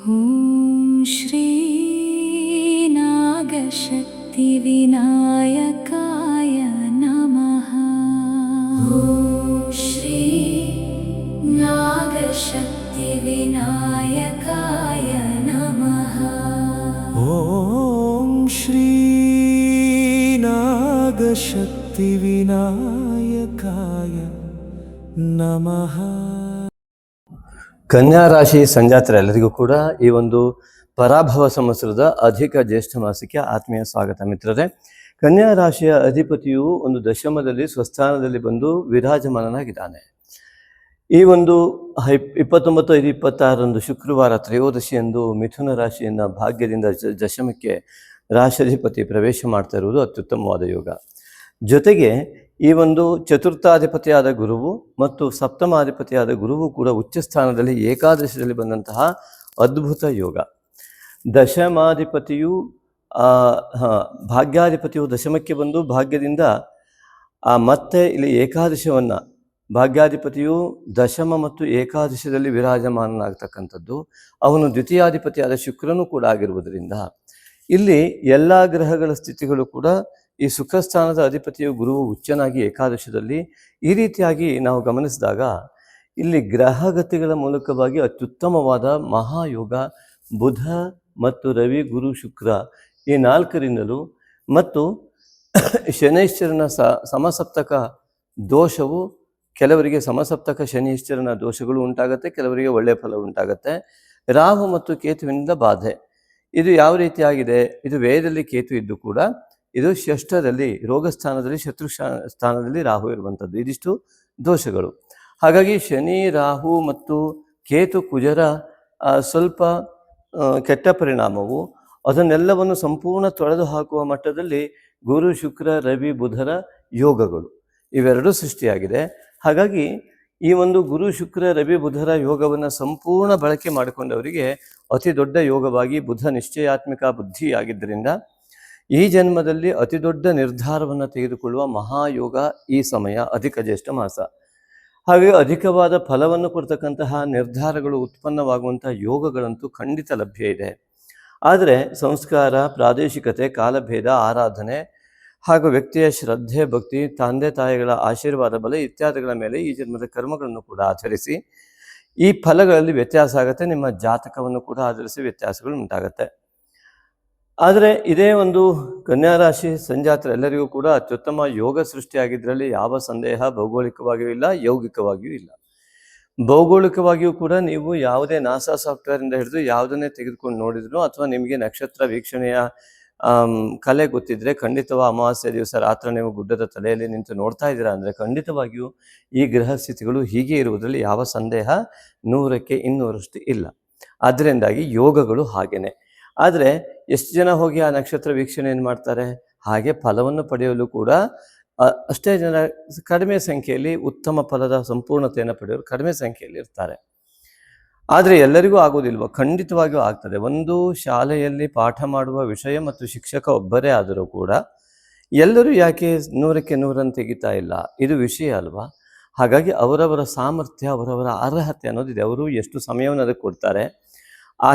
ಓಂ ಶ್ರೀ ನಾಗಶಕ್ತಿ ವಿನಾಯಕಾಯ ನಮಃ. ಓಂ ಶ್ರೀ ನಾಗಶಕ್ತಿ ವಿನಾಯಕಾಯ ನಮಃ. ಓಂ ಶ್ರೀ ನಾಗಶಕ್ತಿ ವಿನಾಯಕಾಯ ನಮಃ. ಕನ್ಯಾ ರಾಶಿ ಸಂಜಾತರೆಲ್ಲರಿಗೂ ಕೂಡ ಈ ಒಂದು ಪರಾಭವ ಸಂವತ್ಸರದ ಅಧಿಕ ಜ್ಯೇಷ್ಠ ಮಾಸಕ್ಕೆ ಆತ್ಮೀಯ ಸ್ವಾಗತ ಮಿತ್ರರೇ. ಕನ್ಯಾ ರಾಶಿಯ ಅಧಿಪತಿಯು ಒಂದು ದಶಮದಲ್ಲಿ ಸ್ವಸ್ಥಾನದಲ್ಲಿ ಬಂದು ವಿರಾಜಮಾನನಾಗಿದ್ದಾನೆ. ಈ ಒಂದು 29/5/26 ಶುಕ್ರವಾರ ತ್ರಯೋದಶಿಯಂದು ಮಿಥುನ ರಾಶಿಯನ್ನು ಭಾಗ್ಯದಿಂದ ದಶಮಕ್ಕೆ ರಾಶಿಧಿಪತಿ ಪ್ರವೇಶ ಮಾಡ್ತಾ ಇರುವುದು ಅತ್ಯುತ್ತಮವಾದ ಯೋಗ. ಜೊತೆಗೆ ಈ ಒಂದು ಚತುರ್ಥಾಧಿಪತಿಯಾದ ಗುರುವು ಮತ್ತು ಸಪ್ತಮಾಧಿಪತಿಯಾದ ಗುರುವು ಕೂಡ ಉಚ್ಚ ಸ್ಥಾನದಲ್ಲಿ ಏಕಾದಶದಲ್ಲಿ ಬಂದಂತಹ ಅದ್ಭುತ ಯೋಗ. ದಶಮಾಧಿಪತಿಯು ಭಾಗ್ಯಾಧಿಪತಿಯು ದಶಮಕ್ಕೆ ಬಂದು ಭಾಗ್ಯದಿಂದ ಮತ್ತೆ ಇಲ್ಲಿ ಏಕಾದಶವನ್ನು ಭಾಗ್ಯಾಧಿಪತಿಯು ದಶಮ ಮತ್ತು ಏಕಾದಶದಲ್ಲಿ ವಿರಾಜಮಾನನಾಗ್ತಕ್ಕಂಥದ್ದು. ಅವನು ದ್ವಿತೀಯಾಧಿಪತಿಯಾದ ಶುಕ್ರನೂ ಕೂಡ ಆಗಿರುವುದರಿಂದ ಇಲ್ಲಿ ಎಲ್ಲ ಗ್ರಹಗಳ ಸ್ಥಿತಿಗಳು ಕೂಡ ಈ ಸುಖಸ್ಥಾನದ ಅಧಿಪತಿಯು ಗುರುವು ಉಚ್ಚನಾಗಿ ಏಕಾದಶದಲ್ಲಿ ಈ ರೀತಿಯಾಗಿ ನಾವು ಗಮನಿಸಿದಾಗ ಇಲ್ಲಿ ಗ್ರಹಗತಿಗಳ ಮೂಲಕವಾಗಿ ಅತ್ಯುತ್ತಮವಾದ ಮಹಾಯೋಗ ಬುಧ ಮತ್ತು ರವಿ ಗುರು ಶುಕ್ರ ಈ ನಾಲ್ಕರಿಂದಲೂ ಮತ್ತು ಶನೈಶ್ಚರನ ಸಮಸಪ್ತಕ ದೋಷವು ಕೆಲವರಿಗೆ ಸಮಸಪ್ತಕ ಶನೈಶ್ಚರನ ದೋಷಗಳು ಉಂಟಾಗುತ್ತೆ, ಕೆಲವರಿಗೆ ಒಳ್ಳೆಯ ಫಲ ಉಂಟಾಗುತ್ತೆ. ರಾಹು ಮತ್ತು ಕೇತುವಿನಿಂದ ಬಾಧೆ. ಇದು ಯಾವ ರೀತಿಯಾಗಿದೆ? ಇದು ವೇದದಲ್ಲಿ ಕೇತು ಇದ್ದು ಕೂಡ ಇದು ಷಷ್ಠದಲ್ಲಿ ರೋಗಸ್ಥಾನದಲ್ಲಿ ಶತ್ರು ಸ್ಥಾನದಲ್ಲಿ ರಾಹು ಇರುವಂಥದ್ದು. ಇದಿಷ್ಟು ದೋಷಗಳು. ಹಾಗಾಗಿ ಶನಿ ರಾಹು ಮತ್ತು ಕೇತು ಕುಜರ ಸ್ವಲ್ಪ ಕೆಟ್ಟ ಪರಿಣಾಮವು ಅದನ್ನೆಲ್ಲವನ್ನು ಸಂಪೂರ್ಣ ತೊಳೆದು ಹಾಕುವ ಮಟ್ಟದಲ್ಲಿ ಗುರು ಶುಕ್ರ ರವಿ ಬುಧರ ಯೋಗಗಳು ಇವೆರಡೂ ಸೃಷ್ಟಿಯಾಗಿದೆ. ಹಾಗಾಗಿ ಈ ಒಂದು ಗುರು ಶುಕ್ರ ರವಿ ಬುಧರ ಯೋಗವನ್ನು ಸಂಪೂರ್ಣ ಬಳಕೆ ಮಾಡಿಕೊಂಡವರಿಗೆ ಅತಿ ದೊಡ್ಡ ಯೋಗವಾಗಿ ಬುಧ ನಿಶ್ಚಯಾತ್ಮಿಕ ಬುದ್ಧಿಯಾಗಿದ್ದರಿಂದ ಈ ಜನ್ಮದಲ್ಲಿ ಅತಿ ದೊಡ್ಡ ನಿರ್ಧಾರವನ್ನು ತೆಗೆದುಕೊಳ್ಳುವ ಮಹಾಯೋಗ ಈ ಸಮಯ ಅಧಿಕ ಜ್ಯೇಷ್ಠ ಮಾಸ. ಹಾಗೆ ಅಧಿಕವಾದ ಫಲವನ್ನು ಕೊಡ್ತಕ್ಕಂತಹ ನಿರ್ಧಾರಗಳು ಉತ್ಪನ್ನವಾಗುವಂಥ ಯೋಗಗಳಂತೂ ಖಂಡಿತ ಲಭ್ಯ ಇದೆ. ಆದರೆ ಸಂಸ್ಕಾರ, ಪ್ರಾದೇಶಿಕತೆ, ಕಾಲಭೇದ, ಆರಾಧನೆ ಹಾಗೂ ವ್ಯಕ್ತಿಯ ಶ್ರದ್ಧೆ, ಭಕ್ತಿ, ತಂದೆ ತಾಯಿಗಳ ಆಶೀರ್ವಾದ ಬಲ ಇತ್ಯಾದಿಗಳ ಮೇಲೆ ಈ ಜನ್ಮದ ಕರ್ಮಗಳನ್ನು ಕೂಡ ಆಚರಿಸಿ ಈ ಫಲಗಳಲ್ಲಿ ವ್ಯತ್ಯಾಸ ಆಗುತ್ತೆ. ನಿಮ್ಮ ಜಾತಕವನ್ನು ಕೂಡ ಆಧರಿಸಿ ವ್ಯತ್ಯಾಸಗಳು ಉಂಟಾಗುತ್ತೆ. ಆದರೆ ಇದೇ ಒಂದು ಕನ್ಯಾ ರಾಶಿ ಸಂಜಾತರೆಲ್ಲರಿಗೂ ಕೂಡ ಅತ್ಯುತ್ತಮ ಯೋಗ ಸೃಷ್ಟಿಯಾಗಿದ್ದರಲ್ಲಿ ಯಾವ ಸಂದೇಹ ಭೌಗೋಳಿಕವಾಗಿಯೂ ಇಲ್ಲ, ಯೌಗಿಕವಾಗಿಯೂ ಇಲ್ಲ. ಭೌಗೋಳಿಕವಾಗಿಯೂ ಕೂಡ ನೀವು ಯಾವುದೇ ನಾಸಾ ಸಾಫ್ಟ್ವೇರಿಂದ ಹಿಡಿದು ಯಾವುದನ್ನೇ ತೆಗೆದುಕೊಂಡು ನೋಡಿದ್ರು ಅಥವಾ ನಿಮಗೆ ನಕ್ಷತ್ರ ವೀಕ್ಷಣೆಯ ಕಲೆ ಗೊತ್ತಿದ್ರೆ ಖಂಡಿತವಾಗಿ ಅಮಾವಾಸ್ಯೆ ದಿವಸ ರಾತ್ರಿ ನೀವು ಗುಡ್ಡದ ತಲೆಯಲ್ಲಿ ನಿಂತು ನೋಡ್ತಾ ಇದ್ದೀರಾ ಅಂದರೆ ಖಂಡಿತವಾಗಿಯೂ ಈ ಗ್ರಹ ಸ್ಥಿತಿಗಳು ಹೀಗೆ ಇರುವುದರಲ್ಲಿ ಯಾವ ಸಂದೇಹ 100ಕ್ಕೆ 200ರಷ್ಟು ಇಲ್ಲ. ಅದರಿಂದಾಗಿ ಯೋಗಗಳು ಹಾಗೇನೆ. ಆದರೆ ಎಷ್ಟು ಜನ ಹೋಗಿ ಆ ನಕ್ಷತ್ರ ವೀಕ್ಷಣೆಯನ್ನು ಮಾಡ್ತಾರೆ? ಹಾಗೆ ಫಲವನ್ನು ಪಡೆಯಲು ಕೂಡ ಅಷ್ಟೇ ಜನ ಕಡಿಮೆ ಸಂಖ್ಯೆಯಲ್ಲಿ ಉತ್ತಮ ಫಲದ ಸಂಪೂರ್ಣತೆಯನ್ನು ಪಡೆಯಲು ಕಡಿಮೆ ಸಂಖ್ಯೆಯಲ್ಲಿ ಇರ್ತಾರೆ. ಆದರೆ ಎಲ್ಲರಿಗೂ ಆಗೋದಿಲ್ವ? ಖಂಡಿತವಾಗಿಯೂ ಆಗ್ತದೆ. ಒಂದು ಶಾಲೆಯಲ್ಲಿ ಪಾಠ ಮಾಡುವ ವಿಷಯ ಮತ್ತು ಶಿಕ್ಷಕ ಒಬ್ಬರೇ ಆದರೂ ಕೂಡ ಎಲ್ಲರೂ ಯಾಕೆ 100ಕ್ಕೆ 100 ತೆಗಿತಾ ಇಲ್ಲ? ಇದು ವಿಷಯ ಅಲ್ವಾ? ಹಾಗಾಗಿ ಅವರವರ ಸಾಮರ್ಥ್ಯ, ಅವರವರ ಅರ್ಹತೆ ಅನ್ನೋದಿದೆ. ಅವರು ಎಷ್ಟು ಸಮಯವನ್ನು ಅದಕ್ಕೆ ಕೊಡ್ತಾರೆ, ಆ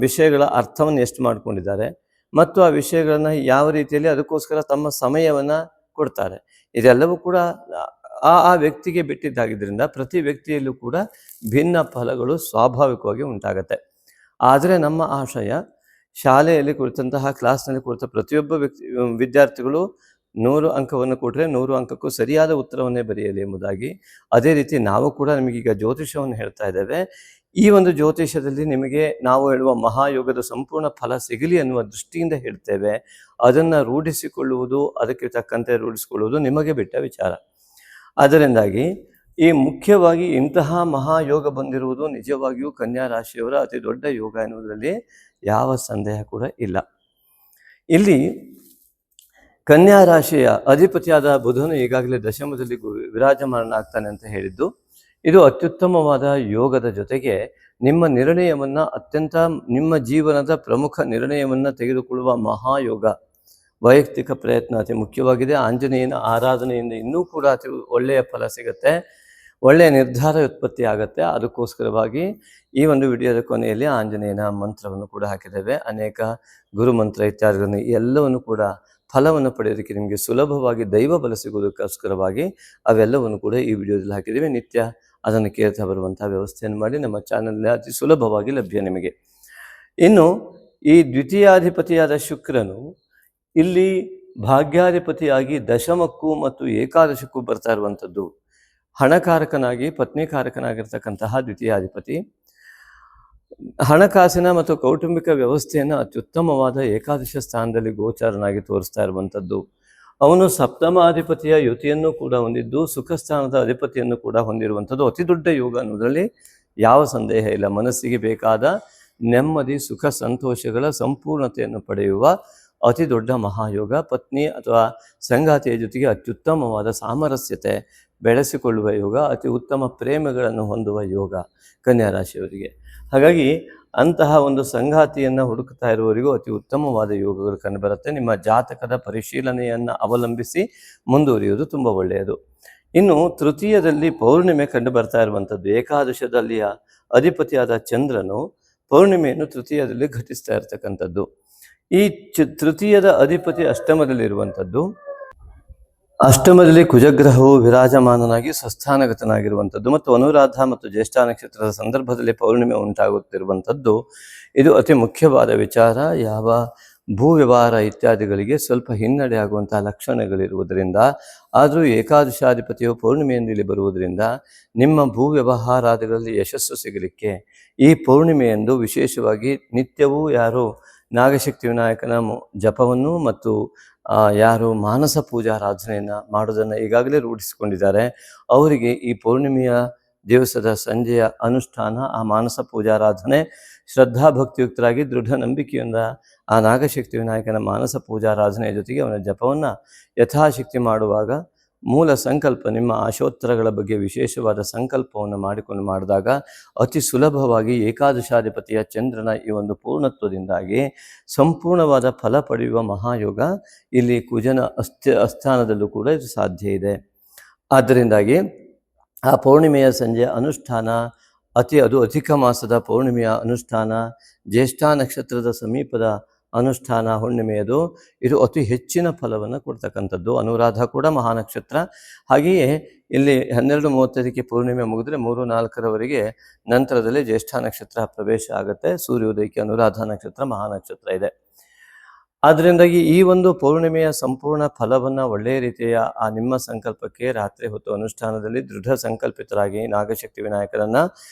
ವಿಷಯಗಳ ಅರ್ಥವನ್ನು ಎಷ್ಟು ಮಾಡ್ಕೊಂಡಿದ್ದಾರೆ ಮತ್ತು ಆ ವಿಷಯಗಳನ್ನು ಯಾವ ರೀತಿಯಲ್ಲಿ ಅದಕ್ಕೋಸ್ಕರ ತಮ್ಮ ಸಮಯವನ್ನು ಕೊಡ್ತಾರೆ, ಇದೆಲ್ಲವೂ ಕೂಡ ಆ ವ್ಯಕ್ತಿಗೆ ಬಿಟ್ಟಿದ್ದಾಗಿದ್ದರಿಂದ ಪ್ರತಿ ವ್ಯಕ್ತಿಯಲ್ಲೂ ಕೂಡ ಭಿನ್ನ ಫಲಗಳು ಸ್ವಾಭಾವಿಕವಾಗಿ ಉಂಟಾಗತ್ತೆ. ಆದರೆ ನಮ್ಮ ಆಶಯ ಶಾಲೆಯಲ್ಲಿ ಕುಳಿತಂತಹ ಕ್ಲಾಸ್ನಲ್ಲಿ ಕುಳಿತ ಪ್ರತಿಯೊಬ್ಬ ವಿದ್ಯಾರ್ಥಿಗಳು 100 ಅಂಕವನ್ನು ಕೊಟ್ಟರೆ 100 ಅಂಕಕ್ಕೂ ಸರಿಯಾದ ಉತ್ತರವನ್ನೇ ಬರೆಯಲಿ ಎಂಬುದಾಗಿ. ಅದೇ ರೀತಿ ನಾವು ಕೂಡ ನಿಮಗೀಗ ಜ್ಯೋತಿಷವನ್ನು ಹೇಳ್ತಾ ಇದ್ದೇವೆ. ಈ ಒಂದು ಜ್ಯೋತಿಷದಲ್ಲಿ ನಿಮಗೆ ನಾವು ಹೇಳುವ ಮಹಾಯೋಗದ ಸಂಪೂರ್ಣ ಫಲ ಸಿಗಲಿ ಅನ್ನುವ ದೃಷ್ಟಿಯಿಂದ ಹೇಳ್ತೇವೆ. ಅದನ್ನು ರೂಢಿಸಿಕೊಳ್ಳುವುದು, ಅದಕ್ಕೆ ತಕ್ಕಂತೆ ರೂಢಿಸಿಕೊಳ್ಳುವುದು ನಿಮಗೆ ಬಿಟ್ಟ ವಿಚಾರ. ಅದರಿಂದಾಗಿ ಈ ಮುಖ್ಯವಾಗಿ ಇಂತಹ ಮಹಾಯೋಗ ಬಂದಿರುವುದು ನಿಜವಾಗಿಯೂ ಕನ್ಯಾ ರಾಶಿಯವರ ಅತಿ ದೊಡ್ಡ ಯೋಗ ಎನ್ನುವುದರಲ್ಲಿ ಯಾವ ಸಂದೇಹ ಕೂಡ ಇಲ್ಲ. ಇಲ್ಲಿ ಕನ್ಯಾ ರಾಶಿಯ ಅಧಿಪತಿಯಾದ ಬುಧನು ಈಗಾಗಲೇ ದಶಮದಲ್ಲಿ ವಿರಾಜಮಾನನಾಗ್ತಾನೆ ಅಂತ ಹೇಳಿದ್ದು, ಇದು ಅತ್ಯುತ್ತಮವಾದ ಯೋಗದ ಜೊತೆಗೆ ನಿಮ್ಮ ನಿರ್ಣಯವನ್ನು ನಿಮ್ಮ ಜೀವನದ ಪ್ರಮುಖ ನಿರ್ಣಯವನ್ನು ತೆಗೆದುಕೊಳ್ಳುವ ಮಹಾಯೋಗ. ವೈಯಕ್ತಿಕ ಪ್ರಯತ್ನ ಅತಿ ಮುಖ್ಯವಾಗಿದೆ. ಆಂಜನೇಯನ ಆರಾಧನೆಯಿಂದ ಇನ್ನೂ ಕೂಡ ಅತಿ ಒಳ್ಳೆಯ ಫಲ ಸಿಗುತ್ತೆ. ಒಳ್ಳೆಯ ನಿರ್ಧಾರ ಉತ್ಪತ್ತಿ ಆಗುತ್ತೆ. ಅದಕ್ಕೋಸ್ಕರವಾಗಿ ಈ ಒಂದು ವಿಡಿಯೋದ ಕೊನೆಯಲ್ಲಿ ಆಂಜನೇಯನ ಮಂತ್ರವನ್ನು ಕೂಡ ಹಾಕಿದ್ದೇವೆ. ಅನೇಕ ಗುರು ಮಂತ್ರ ಇತ್ಯಾದಿಗಳನ್ನು ಎಲ್ಲವನ್ನು ಕೂಡ ಫಲವನ್ನು ಪಡೆಯೋದಕ್ಕೆ ನಿಮಗೆ ಸುಲಭವಾಗಿ ದೈವ ಬಲ ಸಿಗುವುದಕ್ಕೋಸ್ಕರವಾಗಿ ಅವೆಲ್ಲವನ್ನು ಕೂಡ ಈ ವಿಡಿಯೋದಲ್ಲಿ ಹಾಕಿದ್ದೇವೆ. ನಿತ್ಯ ಅದನ್ನು ಕೇಳ್ತಾ ಬರುವಂತಹ ವ್ಯವಸ್ಥೆಯನ್ನು ಮಾಡಿ ನಮ್ಮ ಚಾನಲ್ನಲ್ಲಿ ಅತಿ ಸುಲಭವಾಗಿ ಲಭ್ಯ ನಿಮಗೆ. ಇನ್ನು ಈ ದ್ವಿತೀಯಾಧಿಪತಿಯಾದ ಶುಕ್ರನು ಇಲ್ಲಿ ಭಾಗ್ಯಾಧಿಪತಿಯಾಗಿ ದಶಮಕ್ಕೂ ಮತ್ತು ಏಕಾದಶಕ್ಕೂ ಬರ್ತಾ ಇರುವಂಥದ್ದು. ಹಣಕಾರಕನಾಗಿ ಪತ್ನಿಕಾರಕನಾಗಿರ್ತಕ್ಕಂತಹ ದ್ವಿತೀಯಾಧಿಪತಿ ಹಣಕಾಸಿನ ಮತ್ತು ಕೌಟುಂಬಿಕ ವ್ಯವಸ್ಥೆಯನ್ನು ಅತ್ಯುತ್ತಮವಾದ ಏಕಾದಶ ಸ್ಥಾನದಲ್ಲಿ ಗೋಚಾರನಾಗಿ ತೋರಿಸ್ತಾ ಇರುವಂಥದ್ದು. ಅವನು ಸಪ್ತಮಾಧಿಪತಿಯ ಯುತಿಯನ್ನು ಕೂಡ ಹೊಂದಿದ್ದು ಸುಖ ಸ್ಥಾನದ ಅಧಿಪತಿಯನ್ನು ಕೂಡ ಹೊಂದಿರುವಂಥದ್ದು. ಅತಿ ದೊಡ್ಡ ಯೋಗ ಅನ್ನೋದರಲ್ಲಿ ಯಾವ ಸಂದೇಹ ಇಲ್ಲ. ಮನಸ್ಸಿಗೆ ಬೇಕಾದ ನೆಮ್ಮದಿ, ಸುಖ, ಸಂತೋಷಗಳ ಸಂಪೂರ್ಣತೆಯನ್ನು ಪಡೆಯುವ ಅತಿ ದೊಡ್ಡ ಮಹಾಯೋಗ. ಪತ್ನಿ ಅಥವಾ ಸಂಗಾತಿಯ ಜೊತೆಗೆ ಅತ್ಯುತ್ತಮವಾದ ಸಾಮರಸ್ಯತೆ ಬೆಳೆಸಿಕೊಳ್ಳುವ ಯೋಗ, ಅತಿ ಉತ್ತಮ ಪ್ರೇಮಗಳನ್ನು ಹೊಂದುವ ಯೋಗ ಕನ್ಯಾ ರಾಶಿಯವರಿಗೆ. ಹಾಗಾಗಿ ಅಂತಹ ಒಂದು ಸಂಗಾತಿಯನ್ನು ಹುಡುಕ್ತಾ ಇರುವವರಿಗೂ ಅತಿ ಉತ್ತಮವಾದ ಯೋಗಗಳು ಕಂಡುಬರುತ್ತೆ. ನಿಮ್ಮ ಜಾತಕದ ಪರಿಶೀಲನೆಯನ್ನು ಅವಲಂಬಿಸಿ ಮುಂದುವರಿಯುವುದು ತುಂಬ ಒಳ್ಳೆಯದು. ಇನ್ನು ತೃತೀಯದಲ್ಲಿ ಪೌರ್ಣಿಮೆ ಕಂಡು ಬರ್ತಾ ಇರುವಂಥದ್ದು. ಏಕಾದಶದಲ್ಲಿಯ ಅಧಿಪತಿಯಾದ ಚಂದ್ರನು ಪೌರ್ಣಿಮೆಯನ್ನು ತೃತೀಯದಲ್ಲಿ ಘಟಿಸ್ತಾ ಇರತಕ್ಕಂಥದ್ದು. ಈ ತೃತೀಯದ ಅಧಿಪತಿ ಅಷ್ಟಮದಲ್ಲಿರುವಂಥದ್ದು. ಅಷ್ಟಮದಲ್ಲಿ ಕುಜಗ್ರಹವು ವಿರಾಜಮಾನನಾಗಿ ಸ್ವಸ್ಥಾನಗತನಾಗಿರುವಂಥದ್ದು ಮತ್ತು ಅನುರಾಧ ಮತ್ತು ಜ್ಯೇಷ್ಠ ನಕ್ಷತ್ರದ ಸಂದರ್ಭದಲ್ಲಿ ಪೌರ್ಣಿಮೆ ಉಂಟಾಗುತ್ತಿರುವಂಥದ್ದು. ಇದು ಅತಿ ಮುಖ್ಯವಾದ ವಿಚಾರ. ಯಾವ ಭೂ ವ್ಯವಹಾರ ಇತ್ಯಾದಿಗಳಿಗೆ ಸ್ವಲ್ಪ ಹಿನ್ನಡೆ ಆಗುವಂತಹ ಲಕ್ಷಣಗಳಿರುವುದರಿಂದ, ಆದರೂ ಏಕಾದಶಾಧಿಪತಿಯು ಪೌರ್ಣಿಮೆಯನ್ನು ಇಲ್ಲಿ ಬರುವುದರಿಂದ ನಿಮ್ಮ ಭೂ ವ್ಯವಹಾರಾದಿಗಳಲ್ಲಿ ಯಶಸ್ಸು ಸಿಗಲಿಕ್ಕೆ ಈ ಪೌರ್ಣಿಮೆಯಂದು ವಿಶೇಷವಾಗಿ ನಿತ್ಯವೂ ಯಾರು ನಾಗಶಕ್ತಿ ವಿನಾಯಕನ ಜಪವನ್ನು ಮತ್ತು ಯಾರು ಮಾನಸ ಪೂಜಾರಾಧನೆಯನ್ನು ಮಾಡೋದನ್ನು ಈಗಾಗಲೇ ರೂಢಿಸಿಕೊಂಡಿದ್ದಾರೆ ಅವರಿಗೆ ಈ ಪೌರ್ಣಿಮೆಯ ದಿವಸದ ಸಂಜೆಯ ಅನುಷ್ಠಾನ, ಆ ಮಾನಸ ಪೂಜಾರಾಧನೆ ಶ್ರದ್ಧಾಭಕ್ತಿಯುಕ್ತರಾಗಿ ದೃಢ ನಂಬಿಕೆಯಿಂದ ಆ ನಾಗಶಕ್ತಿ ವಿನಾಯಕನ ಮಾನಸ ಪೂಜಾರಾಧನೆಯ ಜೊತೆಗೆ ಅವನ ಜಪವನ್ನು ಯಥಾಶಕ್ತಿ ಮಾಡುವಾಗ ಮೂಲ ಸಂಕಲ್ಪ, ನಿಮ್ಮ ಆಶೋತ್ತರಗಳ ಬಗ್ಗೆ ವಿಶೇಷವಾದ ಸಂಕಲ್ಪವನ್ನು ಮಾಡಿದಾಗ ಅತಿ ಸುಲಭವಾಗಿ ಏಕಾದಶಾಧಿಪತಿಯ ಚಂದ್ರನ ಈ ಒಂದು ಪೂರ್ಣತ್ವದಿಂದಾಗಿ ಸಂಪೂರ್ಣವಾದ ಫಲ ಪಡೆಯುವ ಮಹಾಯೋಗ ಇಲ್ಲಿ ಕುಜನ ಅಸ್ಥಾನದಲ್ಲೂ ಕೂಡ ಇದು ಸಾಧ್ಯ ಇದೆ. ಆದ್ದರಿಂದಾಗಿ ಆ ಪೌರ್ಣಿಮೆಯ ಸಂಜೆಯ ಅನುಷ್ಠಾನ ಅದು ಅಧಿಕ ಮಾಸದ ಪೌರ್ಣಿಮೆಯ ಅನುಷ್ಠಾನ, ಜ್ಯೇಷ್ಠ ನಕ್ಷತ್ರದ ಸಮೀಪದ ಅನುಷ್ಠಾನ ಹುಣ್ಣಿಮೆಯದು, ಇದು ಅತಿ ಹೆಚ್ಚಿನ ಫಲವನ್ನು ಕೊಡ್ತಕ್ಕಂಥದ್ದು. ಅನುರಾಧ ಕೂಡ ಮಹಾನಕ್ಷತ್ರ. ಹಾಗೆಯೇ ಇಲ್ಲಿ 12:35 ಪೂರ್ಣಿಮೆ ಮುಗಿದ್ರೆ 3-4 ನಂತರದಲ್ಲಿ ಜ್ಯೇಷ್ಠ ನಕ್ಷತ್ರ ಪ್ರವೇಶ ಆಗುತ್ತೆ. ಸೂರ್ಯೋದಯಕ್ಕೆ ಅನುರಾಧ ನಕ್ಷತ್ರ ಮಹಾನಕ್ಷತ್ರ ಇದೆ. ಆದ್ದರಿಂದಾಗಿ ಈ ಒಂದು ಪೌರ್ಣಿಮೆಯ ಸಂಪೂರ್ಣ ಫಲವನ್ನು ಒಳ್ಳೆಯ ರೀತಿಯ ಆ ನಿಮ್ಮ ಸಂಕಲ್ಪಕ್ಕೆ ರಾತ್ರಿ ಹೊತ್ತು ಅನುಷ್ಠಾನದಲ್ಲಿ ದೃಢ ಸಂಕಲ್ಪಿತರಾಗಿ ನಾಗಶಕ್ತಿ ವಿನಾಯಕರನ್ನು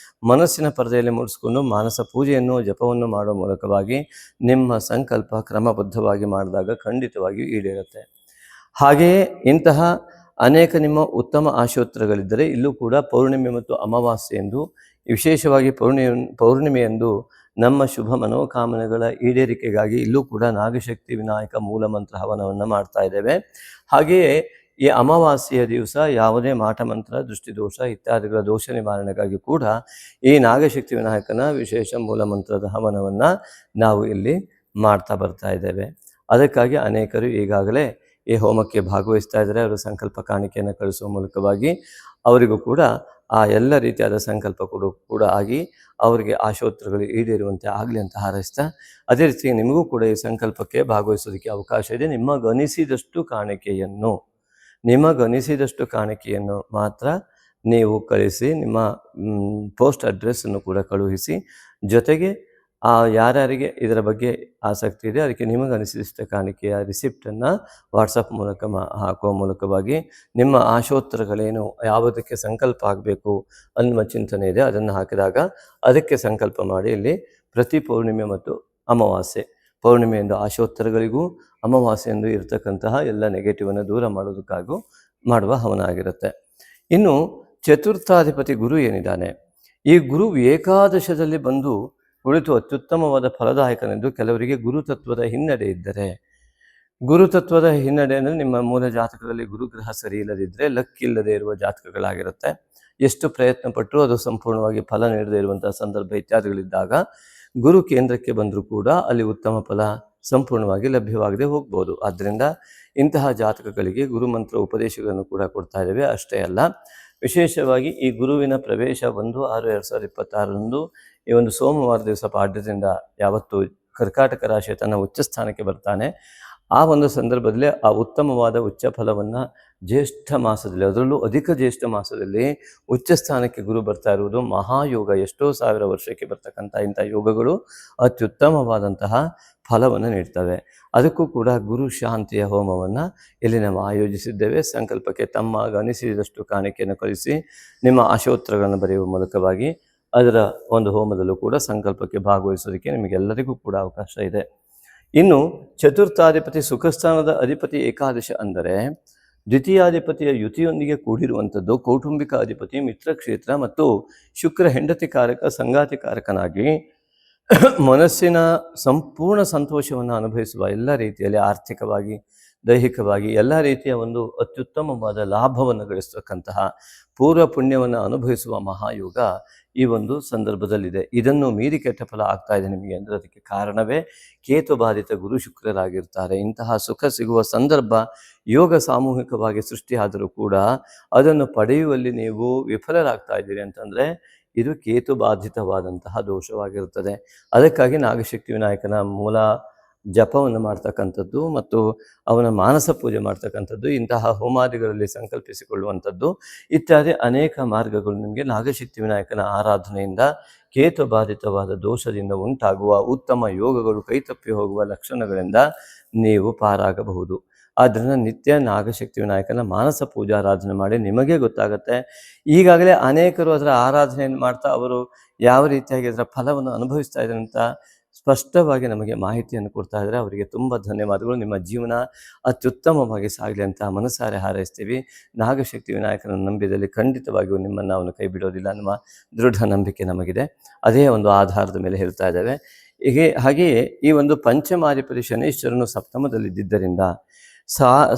ಮನಸ್ಸಿನ ಪರದೆಯಲ್ಲಿ ಮೂಡಿಸಿಕೊಂಡು ಮಾನಸ ಪೂಜೆಯನ್ನು ಜಪವನ್ನು ಮಾಡುವ ಮೂಲಕವಾಗಿ ನಿಮ್ಮ ಸಂಕಲ್ಪ ಕ್ರಮಬದ್ಧವಾಗಿ ಮಾಡಿದಾಗ ಖಂಡಿತವಾಗಿಯೂ ಈಡೇರುತ್ತೆ. ಹಾಗೆಯೇ ಇಂತಹ ಅನೇಕ ನಿಮ್ಮ ಉತ್ತಮ ಆಶೋತ್ತರಗಳಿದ್ದರೆ ಇಲ್ಲೂ ಕೂಡ ಪೌರ್ಣಿಮೆ ಮತ್ತು ಅಮಾವಾಸ್ಯೆಯೆಂದು ವಿಶೇಷವಾಗಿ ಪೌರ್ಣಿಮೆಯೆಂದು ನಮ್ಮ ಶುಭ ಮನೋಕಾಮನೆಗಳ ಈಡೇರಿಕೆಗಾಗಿ ಇಲ್ಲೂ ಕೂಡ ನಾಗಶಕ್ತಿ ವಿನಾಯಕ ಮೂಲಮಂತ್ರ ಹವನವನ್ನು ಮಾಡ್ತಾ ಇದ್ದೇವೆ. ಹಾಗೆಯೇ ಈ ಅಮಾವಾಸ್ಯೆಯ ದಿವಸ ಯಾವುದೇ ಮಾಟಮಂತ್ರ, ದೃಷ್ಟಿದೋಷ ಇತ್ಯಾದಿಗಳ ದೋಷ ನಿವಾರಣೆಗಾಗಿ ಕೂಡ ಈ ನಾಗಶಕ್ತಿ ವಿನಾಯಕನ ವಿಶೇಷ ಮೂಲಮಂತ್ರದ ಹವನವನ್ನು ನಾವು ಇಲ್ಲಿ ಮಾಡ್ತಾ ಬರ್ತಾ ಇದ್ದೇವೆ. ಅದಕ್ಕಾಗಿ ಅನೇಕರು ಈಗಾಗಲೇ ಈ ಹೋಮಕ್ಕೆ ಭಾಗವಹಿಸ್ತಾ ಇದ್ದಾರೆ. ಅವರು ಸಂಕಲ್ಪ ಕಾಣಿಕೆಯನ್ನು ಕಳಿಸುವ ಮೂಲಕವಾಗಿ ಅವರಿಗೂ ಕೂಡ ಆ ಎಲ್ಲ ರೀತಿಯಾದ ಸಂಕಲ್ಪ ಕೂಡ ಆಗಿ ಅವರಿಗೆ ಆಶೋತ್ತರಗಳು ಈಡೇರುವಂತೆ ಆಗಲಿ ಅಂತ ಹಾರೈಸ್ತಾ, ಅದೇ ರೀತಿ ನಿಮಗೂ ಕೂಡ ಈ ಸಂಕಲ್ಪಕ್ಕೆ ಭಾಗವಹಿಸೋದಕ್ಕೆ ಅವಕಾಶ ಇದೆ. ನಿಮಗನಿಸಿದಷ್ಟು ಕಾಣಿಕೆಯನ್ನು ಮಾತ್ರ ನೀವು ಕಳಿಸಿ, ನಿಮ್ಮ ಪೋಸ್ಟ್ ಅಡ್ರೆಸ್ಸನ್ನು ಕೂಡ ಕಳುಹಿಸಿ. ಜೊತೆಗೆ ಯಾರ್ಯಾರಿಗೆ ಇದರ ಬಗ್ಗೆ ಆಸಕ್ತಿ ಇದೆ ಅದಕ್ಕೆ ನಿಮಗನಿಸಿದಷ್ಟು ಕಾಣಿಕೆಯ ರಿಸಿಪ್ಟನ್ನು ವಾಟ್ಸಪ್ ಮೂಲಕ ಹಾಕುವ ಮೂಲಕವಾಗಿ ನಿಮ್ಮ ಆಶೋತ್ತರಗಳೇನು, ಯಾವುದಕ್ಕೆ ಸಂಕಲ್ಪ ಆಗಬೇಕು ಅನ್ನುವ ಚಿಂತನೆ ಇದೆ ಅದನ್ನು ಹಾಕಿದಾಗ ಅದಕ್ಕೆ ಸಂಕಲ್ಪ ಮಾಡಿ ಇಲ್ಲಿ ಪ್ರತಿ ಪೌರ್ಣಿಮೆ ಮತ್ತು ಅಮಾವಾಸ್ಯೆ, ಪೌರ್ಣಿಮೆಯಿಂದ ಆಶೋತ್ತರಗಳಿಗೂ ಅಮಾವಾಸ್ಯೆಯಂದು ಇರತಕ್ಕಂತಹ ಎಲ್ಲ ನೆಗೆಟಿವನ್ನು ದೂರ ಮಾಡೋದಕ್ಕಾಗೂ ಮಾಡುವ ಹವನ ಆಗಿರುತ್ತೆ. ಇನ್ನು ಚತುರ್ಥಾಧಿಪತಿ ಗುರು ಏನಿದ್ದಾನೆ, ಈ ಗುರು ಏಕಾದಶದಲ್ಲಿ ಬಂದು ಕುಳಿತು ಅತ್ಯುತ್ತಮವಾದ ಫಲದಾಯಕನೆಂದು ಕೆಲವರಿಗೆ ಗುರುತತ್ವದ ಹಿನ್ನಡೆ ಇದ್ದರೆ, ಗುರುತತ್ವದ ಹಿನ್ನಡೆ ಅಂದರೆ ನಿಮ್ಮ ಮೂಲ ಜಾತಕದಲ್ಲಿ ಗುರುಗ್ರಹ ಸರಿ ಇಲ್ಲದಿದ್ದರೆ ಲಕ್ ಇಲ್ಲದೆ ಇರುವ ಜಾತಕಗಳಾಗಿರುತ್ತೆ. ಎಷ್ಟು ಪ್ರಯತ್ನ ಪಟ್ಟರೂ ಅದು ಸಂಪೂರ್ಣವಾಗಿ ಫಲ ನೀಡದೇ ಇರುವಂತಹ ಸಂದರ್ಭ ಇತ್ಯಾದಿಗಳಿದ್ದಾಗ ಗುರು ಕೇಂದ್ರಕ್ಕೆ ಬಂದರೂ ಕೂಡ ಅಲ್ಲಿ ಉತ್ತಮ ಫಲ ಸಂಪೂರ್ಣವಾಗಿ ಲಭ್ಯವಾಗದೆ ಹೋಗ್ಬೋದು. ಆದ್ದರಿಂದ ಇಂತಹ ಜಾತಕಗಳಿಗೆ ಗುರುಮಂತ್ರ ಉಪದೇಶಗಳನ್ನು ಕೂಡ ಕೊಡ್ತಾ ಇದ್ದೇವೆ. ಅಷ್ಟೇ ಅಲ್ಲ, ವಿಶೇಷವಾಗಿ ಈ ಗುರುವಿನ ಪ್ರವೇಶ 1/6/2026 ಈ ಒಂದು ಸೋಮವಾರ ದಿವಸ ಪಾಡ್ಯದಿಂದ ಯಾವತ್ತು ಕರ್ಕಾಟಕ ರಾಶಿಯ ತನ್ನ ಉಚ್ಚ ಸ್ಥಾನಕ್ಕೆ ಬರ್ತಾನೆ, ಆ ಒಂದು ಸಂದರ್ಭದಲ್ಲಿ ಆ ಉತ್ತಮವಾದ ಉಚ್ಚ ಫಲವನ್ನು ಜ್ಯೇಷ್ಠ ಮಾಸದಲ್ಲಿ, ಅದರಲ್ಲೂ ಅಧಿಕ ಜ್ಯೇಷ್ಠ ಮಾಸದಲ್ಲಿ ಉಚ್ಚ ಸ್ಥಾನಕ್ಕೆ ಗುರು ಬರ್ತಾ ಇರುವುದು ಮಹಾಯೋಗ. ಎಷ್ಟೋ ಸಾವಿರ ವರ್ಷಕ್ಕೆ ಬರ್ತಕ್ಕಂಥ ಇಂಥ ಯೋಗಗಳು ಅತ್ಯುತ್ತಮವಾದಂತಹ ಫಲವನ್ನು ನೀಡ್ತವೆ. ಅದಕ್ಕೂ ಕೂಡ ಗುರು ಶಾಂತಿಯ ಹೋಮವನ್ನು ಇಲ್ಲಿ ನಾವು ಆಯೋಜಿಸಿದ್ದೇವೆ. ಸಂಕಲ್ಪಕ್ಕೆ ತಮ್ಮ ಅನಿಸಿದಷ್ಟು ಕಾಣಿಕೆಯನ್ನು ಕಳಿಸಿ ನಿಮ್ಮ ಆಶೋತ್ತರಗಳನ್ನು ಬರೆಯುವ ಮೂಲಕವಾಗಿ ಅದರ ಒಂದು ಹೋಮದಲ್ಲೂ ಕೂಡ ಸಂಕಲ್ಪಕ್ಕೆ ಭಾಗವಹಿಸೋದಕ್ಕೆ ನಿಮಗೆಲ್ಲರಿಗೂ ಕೂಡ ಅವಕಾಶ ಇದೆ. ಇನ್ನು ಚತುರ್ಥಾಧಿಪತಿ ಸುಖಸ್ಥಾನದ ಅಧಿಪತಿ ಏಕಾದಶ ಅಂದರೆ ದ್ವಿತೀಯಾಧಿಪತಿಯ ಯುತಿಯೊಂದಿಗೆ ಕೂಡಿರುವಂಥದ್ದು. ಕೌಟುಂಬಿಕ ಅಧಿಪತಿ ಮಿತ್ರಕ್ಷೇತ್ರ ಮತ್ತು ಶುಕ್ರ ಹೆಂಡತಿಕಾರಕ ಸಂಗಾತಿಕಾರಕನಾಗಿ ಮನಸ್ಸಿನ ಸಂಪೂರ್ಣ ಸಂತೋಷವನ್ನು ಅನುಭವಿಸುವ ಎಲ್ಲ ರೀತಿಯಲ್ಲಿ ಆರ್ಥಿಕವಾಗಿ, ದೈಹಿಕವಾಗಿ ಎಲ್ಲ ರೀತಿಯ ಒಂದು ಅತ್ಯುತ್ತಮವಾದ ಲಾಭವನ್ನು ಗಳಿಸ್ತಕ್ಕಂತಹ ಪೂರ್ವ ಪುಣ್ಯವನ್ನು ಅನುಭವಿಸುವ ಮಹಾಯೋಗ ಈ ಒಂದು ಸಂದರ್ಭದಲ್ಲಿದೆ. ಇದನ್ನು ಮೀರಿ ಕೆಟ್ಟ ಫಲ ಆಗ್ತಾ ಇದೆ ನಿಮಗೆ ಅಂದರೆ ಅದಕ್ಕೆ ಕಾರಣವೇ ಕೇತು ಬಾಧಿತ ಗುರು ಶುಕ್ರರಾಗಿರ್ತಾರೆ. ಇಂತಹ ಸುಖ ಸಿಗುವ ಸಂದರ್ಭ ಯೋಗ ಸಾಮೂಹಿಕವಾಗಿ ಸೃಷ್ಟಿಯಾದರೂ ಕೂಡ ಅದನ್ನು ಪಡೆಯುವಲ್ಲಿ ನೀವು ವಿಫಲರಾಗ್ತಾ ಇದ್ದೀರಿ ಅಂತಂದರೆ ಇದು ಕೇತು ಬಾಧಿತವಾದಂತಹ ದೋಷವಾಗಿರುತ್ತದೆ. ಅದಕ್ಕಾಗಿ ನಾಗಶಕ್ತಿ ವಿನಾಯಕನ ಮೂಲ ಜಪವನ್ನು ಮಾಡ್ತಕ್ಕಂಥದ್ದು ಮತ್ತು ಅವನ ಮಾನಸ ಪೂಜೆ ಮಾಡ್ತಕ್ಕಂಥದ್ದು, ಇಂತಹ ಹೋಮಾದಿಗಳಲ್ಲಿ ಸಂಕಲ್ಪಿಸಿಕೊಳ್ಳುವಂಥದ್ದು ಇತ್ಯಾದಿ ಅನೇಕ ಮಾರ್ಗಗಳು ನಿಮಗೆ ನಾಗಶಕ್ತಿ ವಿನಾಯಕನ ಆರಾಧನೆಯಿಂದ ಕೇತು ಬಾಧಿತವಾದ ದೋಷದಿಂದ ಉಂಟಾಗುವ ಉತ್ತಮ ಯೋಗಗಳು ಕೈತಪ್ಪಿ ಹೋಗುವ ಲಕ್ಷಣಗಳಿಂದ ನೀವು ಪಾರಾಗಬಹುದು. ಆದ್ದರಿಂದ ನಿತ್ಯ ನಾಗಶಕ್ತಿ ವಿನಾಯಕನ ಮಾನಸ ಪೂಜಾರಾಧನೆ ಮಾಡಿ ನಿಮಗೆ ಗೊತ್ತಾಗುತ್ತೆ. ಈಗಾಗಲೇ ಅನೇಕರು ಅದರ ಆರಾಧನೆಯನ್ನು ಮಾಡ್ತಾ ಅವರು ಯಾವ ರೀತಿಯಾಗಿ ಅದರ ಫಲವನ್ನು ಅನುಭವಿಸ್ತಾ ಇದ್ದಾರೆ ಅಂತ ಸ್ಪಷ್ಟವಾಗಿ ನಮಗೆ ಮಾಹಿತಿಯನ್ನು ಕೊಡ್ತಾ ಇದ್ದಾರೆ. ಅವರಿಗೆ ತುಂಬ ಧನ್ಯವಾದಗಳು. ನಿಮ್ಮ ಜೀವನ ಅತ್ಯುತ್ತಮವಾಗಿ ಸಾಗಲಿ ಅಂತ ಮನಸಾರೆ ಹಾರೈಸ್ತೀವಿ. ನಾಗಶಕ್ತಿ ವಿನಾಯಕನ ನಂಬಿದಲ್ಲಿ ಖಂಡಿತವಾಗಿಯೂ ನಿಮ್ಮನ್ನು ಅವನು ಕೈ ಬಿಡೋದಿಲ್ಲ ಅನ್ನುವ ದೃಢ ನಂಬಿಕೆ ನಮಗಿದೆ. ಅದೇ ಒಂದು ಆಧಾರದ ಮೇಲೆ ಹೇಳ್ತಾ ಇದ್ದೇವೆ. ಹಾಗೆಯೇ ಈ ಒಂದು ಪಂಚಮಾಧಿಪತಿ ಶನೈಶ್ವರನು ಸಪ್ತಮದಲ್ಲಿದ್ದರಿಂದ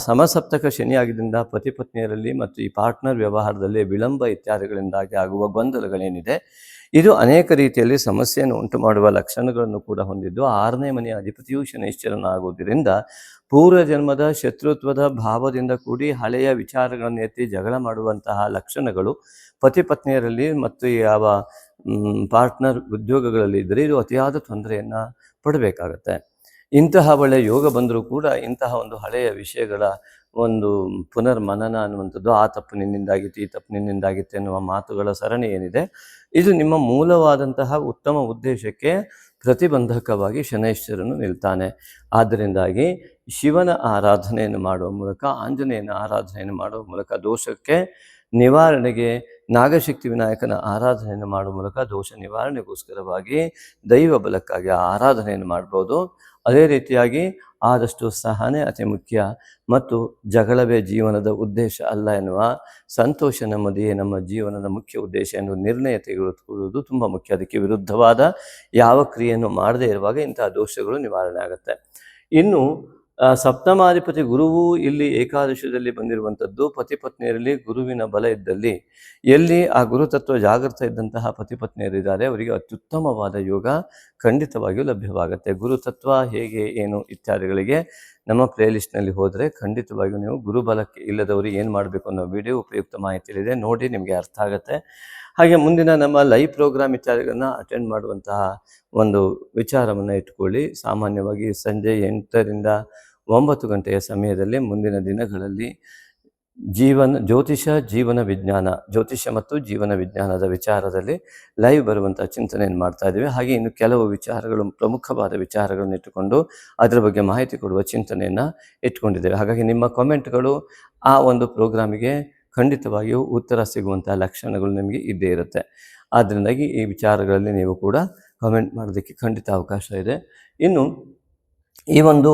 ಸಮಸಪ್ತಕ ಶನಿಯಾಗಿದ್ದರಿಂದ ಪತಿ ಪತ್ನಿಯರಲ್ಲಿ ಮತ್ತು ಈ ಪಾರ್ಟ್ನರ್ ವ್ಯವಹಾರದಲ್ಲಿ ವಿಳಂಬ ಇತ್ಯಾದಿಗಳಿಂದಾಗಿ ಆಗುವ ಗೊಂದಲಗಳೇನಿದೆ ಇದು ಅನೇಕ ರೀತಿಯಲ್ಲಿ ಸಮಸ್ಯೆಯನ್ನು ಉಂಟು ಮಾಡುವ ಲಕ್ಷಣಗಳನ್ನು ಕೂಡ ಹೊಂದಿದ್ದು 6ನೇ ಮನೆಯ ಅಧಿಪತಿಯು ಶನೈಶ್ವರನಾಗುವುದರಿಂದ ಪೂರ್ವ ಜನ್ಮದ ಶತ್ರುತ್ವದ ಭಾವದಿಂದ ಕೂಡಿ ಹಳೆಯ ವಿಚಾರಗಳನ್ನು ಎತ್ತಿ ಜಗಳ ಮಾಡುವಂತಹ ಲಕ್ಷಣಗಳು ಪತಿ ಪತ್ನಿಯರಲ್ಲಿ ಮತ್ತು ಯಾವ ಪಾರ್ಟ್ನರ್ ಉದ್ಯೋಗಗಳಲ್ಲಿ ಇದ್ದರೆ ಇದು ಅತಿಯಾದ ತೊಂದರೆಯನ್ನು ಪಡಬೇಕಾಗತ್ತೆ. ಇಂತಹ ಒಳ್ಳೆಯ ಯೋಗ ಬಂದರೂ ಕೂಡ ಇಂತಹ ಒಂದು ಹಳೆಯ ವಿಷಯಗಳ ಒಂದು ಪುನರ್ಮನನ ಅನ್ನುವಂಥದ್ದು, ಆ ತಪ್ಪು ನಿನ್ನಿಂದಾಗಿತ್ತು, ಈ ತಪ್ಪು ನಿನ್ನಿಂದಾಗಿತ್ತು ಎನ್ನುವ ಮಾತುಗಳ ಸರಣಿ ಏನಿದೆ ಇದು ನಿಮ್ಮ ಮೂಲವಾದಂತಹ ಉತ್ತಮ ಉದ್ದೇಶಕ್ಕೆ ಪ್ರತಿಬಂಧಕವಾಗಿ ಶನೈಶ್ವರನು ನಿಲ್ತಾನೆ. ಆದ್ದರಿಂದಾಗಿ ಶಿವನ ಆರಾಧನೆಯನ್ನು ಮಾಡುವ ಮೂಲಕ, ಆಂಜನೇಯನ ಆರಾಧನೆಯನ್ನು ಮಾಡುವ ಮೂಲಕ ದೋಷಕ್ಕೆ ನಿವಾರಣೆಗೆ ನಾಗಶಕ್ತಿ ವಿನಾಯಕನ ಆರಾಧನೆಯನ್ನು ಮಾಡುವ ಮೂಲಕ ದೋಷ ನಿವಾರಣೆಗೋಸ್ಕರವಾಗಿ ದೈವ ಬಲಕ್ಕಾಗಿ ಆರಾಧನೆಯನ್ನು ಮಾಡ್ಬೋದು. ಅದೇ ರೀತಿಯಾಗಿ ಆದಷ್ಟು ಸಹನೆ ಅತಿ ಮುಖ್ಯ ಮತ್ತು ಜಗಳವೇ ಜೀವನದ ಉದ್ದೇಶ ಅಲ್ಲ ಎನ್ನುವ ಸಂತೋಷ ನಮ್ಮದೇ ನಮ್ಮ ಜೀವನದ ಮುಖ್ಯ ಉದ್ದೇಶ ಎನ್ನುವ ನಿರ್ಣಯ ತೆಗೆದುಕೊಳ್ಳುವುದು ತುಂಬ ಮುಖ್ಯ. ಅದಕ್ಕೆ ವಿರುದ್ಧವಾದ ಯಾವ ಕ್ರಿಯೆಯನ್ನು ಮಾಡದೇ ಇರುವಾಗ ಇಂತಹ ದೋಷಗಳು ನಿವಾರಣೆ ಆಗುತ್ತೆ. ಇನ್ನು ಸಪ್ತಮಾಧಿಪತಿ ಗುರುವು ಇಲ್ಲಿ ಏಕಾದಶದಲ್ಲಿ ಬಂದಿರುವಂಥದ್ದು ಪತಿ ಪತ್ನಿಯರಲ್ಲಿ ಗುರುವಿನ ಬಲ ಇದ್ದಲ್ಲಿ, ಎಲ್ಲಿ ಆ ಗುರುತತ್ವ ಜಾಗೃತ ಇದ್ದಂತಹ ಪತಿ ಪತ್ನಿಯರಿದ್ದಾರೆ ಅವರಿಗೆ ಅತ್ಯುತ್ತಮವಾದ ಯೋಗ ಖಂಡಿತವಾಗಿಯೂ ಲಭ್ಯವಾಗುತ್ತೆ. ಗುರುತತ್ವ ಹೇಗೆ ಏನು ಇತ್ಯಾದಿಗಳಿಗೆ ನಮ್ಮ ಪ್ಲೇಲಿಸ್ಟ್ನಲ್ಲಿ ಹೋದರೆ ಖಂಡಿತವಾಗಿಯೂ ನೀವು ಗುರುಬಲಕ್ಕೆ ಇಲ್ಲದವರು ಏನು ಮಾಡಬೇಕು ಅನ್ನೋ ವಿಡಿಯೋ ಉಪಯುಕ್ತ ಮಾಹಿತಿಯಿದೆ, ನೋಡಿ ನಿಮಗೆ ಅರ್ಥ ಆಗುತ್ತೆ. ಹಾಗೆ ಮುಂದಿನ ನಮ್ಮ ಲೈವ್ ಪ್ರೋಗ್ರಾಮ್ ಇತ್ಯಾದಿಗಳನ್ನು ಅಟೆಂಡ್ ಮಾಡುವಂತಹ ಒಂದು ವಿಚಾರವನ್ನು ಇಟ್ಕೊಳ್ಳಿ. ಸಾಮಾನ್ಯವಾಗಿ ಸಂಜೆ 8ರಿಂದ 9 ಗಂಟೆಯ ಸಮಯದಲ್ಲಿ ಮುಂದಿನ ದಿನಗಳಲ್ಲಿ ಜ್ಯೋತಿಷ್ಯ ಮತ್ತು ಜೀವನ ವಿಜ್ಞಾನದ ವಿಚಾರದಲ್ಲಿ ಲೈವ್ ಬರುವಂಥ ಚಿಂತನೆಯನ್ನು ಮಾಡ್ತಾ ಇದ್ದೀವಿ. ಹಾಗೆ ಇನ್ನು ಕೆಲವು ವಿಚಾರಗಳು, ಪ್ರಮುಖವಾದ ವಿಚಾರಗಳನ್ನು ಇಟ್ಟುಕೊಂಡು ಅದರ ಬಗ್ಗೆ ಮಾಹಿತಿ ಕೊಡುವ ಚಿಂತನೆಯನ್ನು ಇಟ್ಕೊಂಡಿದ್ದೇವೆ. ಹಾಗಾಗಿ ನಿಮ್ಮ ಕಾಮೆಂಟ್ಗಳು ಆ ಒಂದು ಪ್ರೋಗ್ರಾಮಿಗೆ ಖಂಡಿತವಾಗಿಯೂ ಉತ್ತರ ಸಿಗುವಂತಹ ಲಕ್ಷಣಗಳು ನಿಮಗೆ ಇದ್ದೇ ಇರುತ್ತೆ. ಆದ್ದರಿಂದಾಗಿ ಈ ವಿಚಾರಗಳಲ್ಲಿ ನೀವು ಕೂಡ ಕಾಮೆಂಟ್ ಮಾಡೋದಕ್ಕೆ ಖಂಡಿತ ಅವಕಾಶ ಇದೆ. ಇನ್ನು ಈ ಒಂದು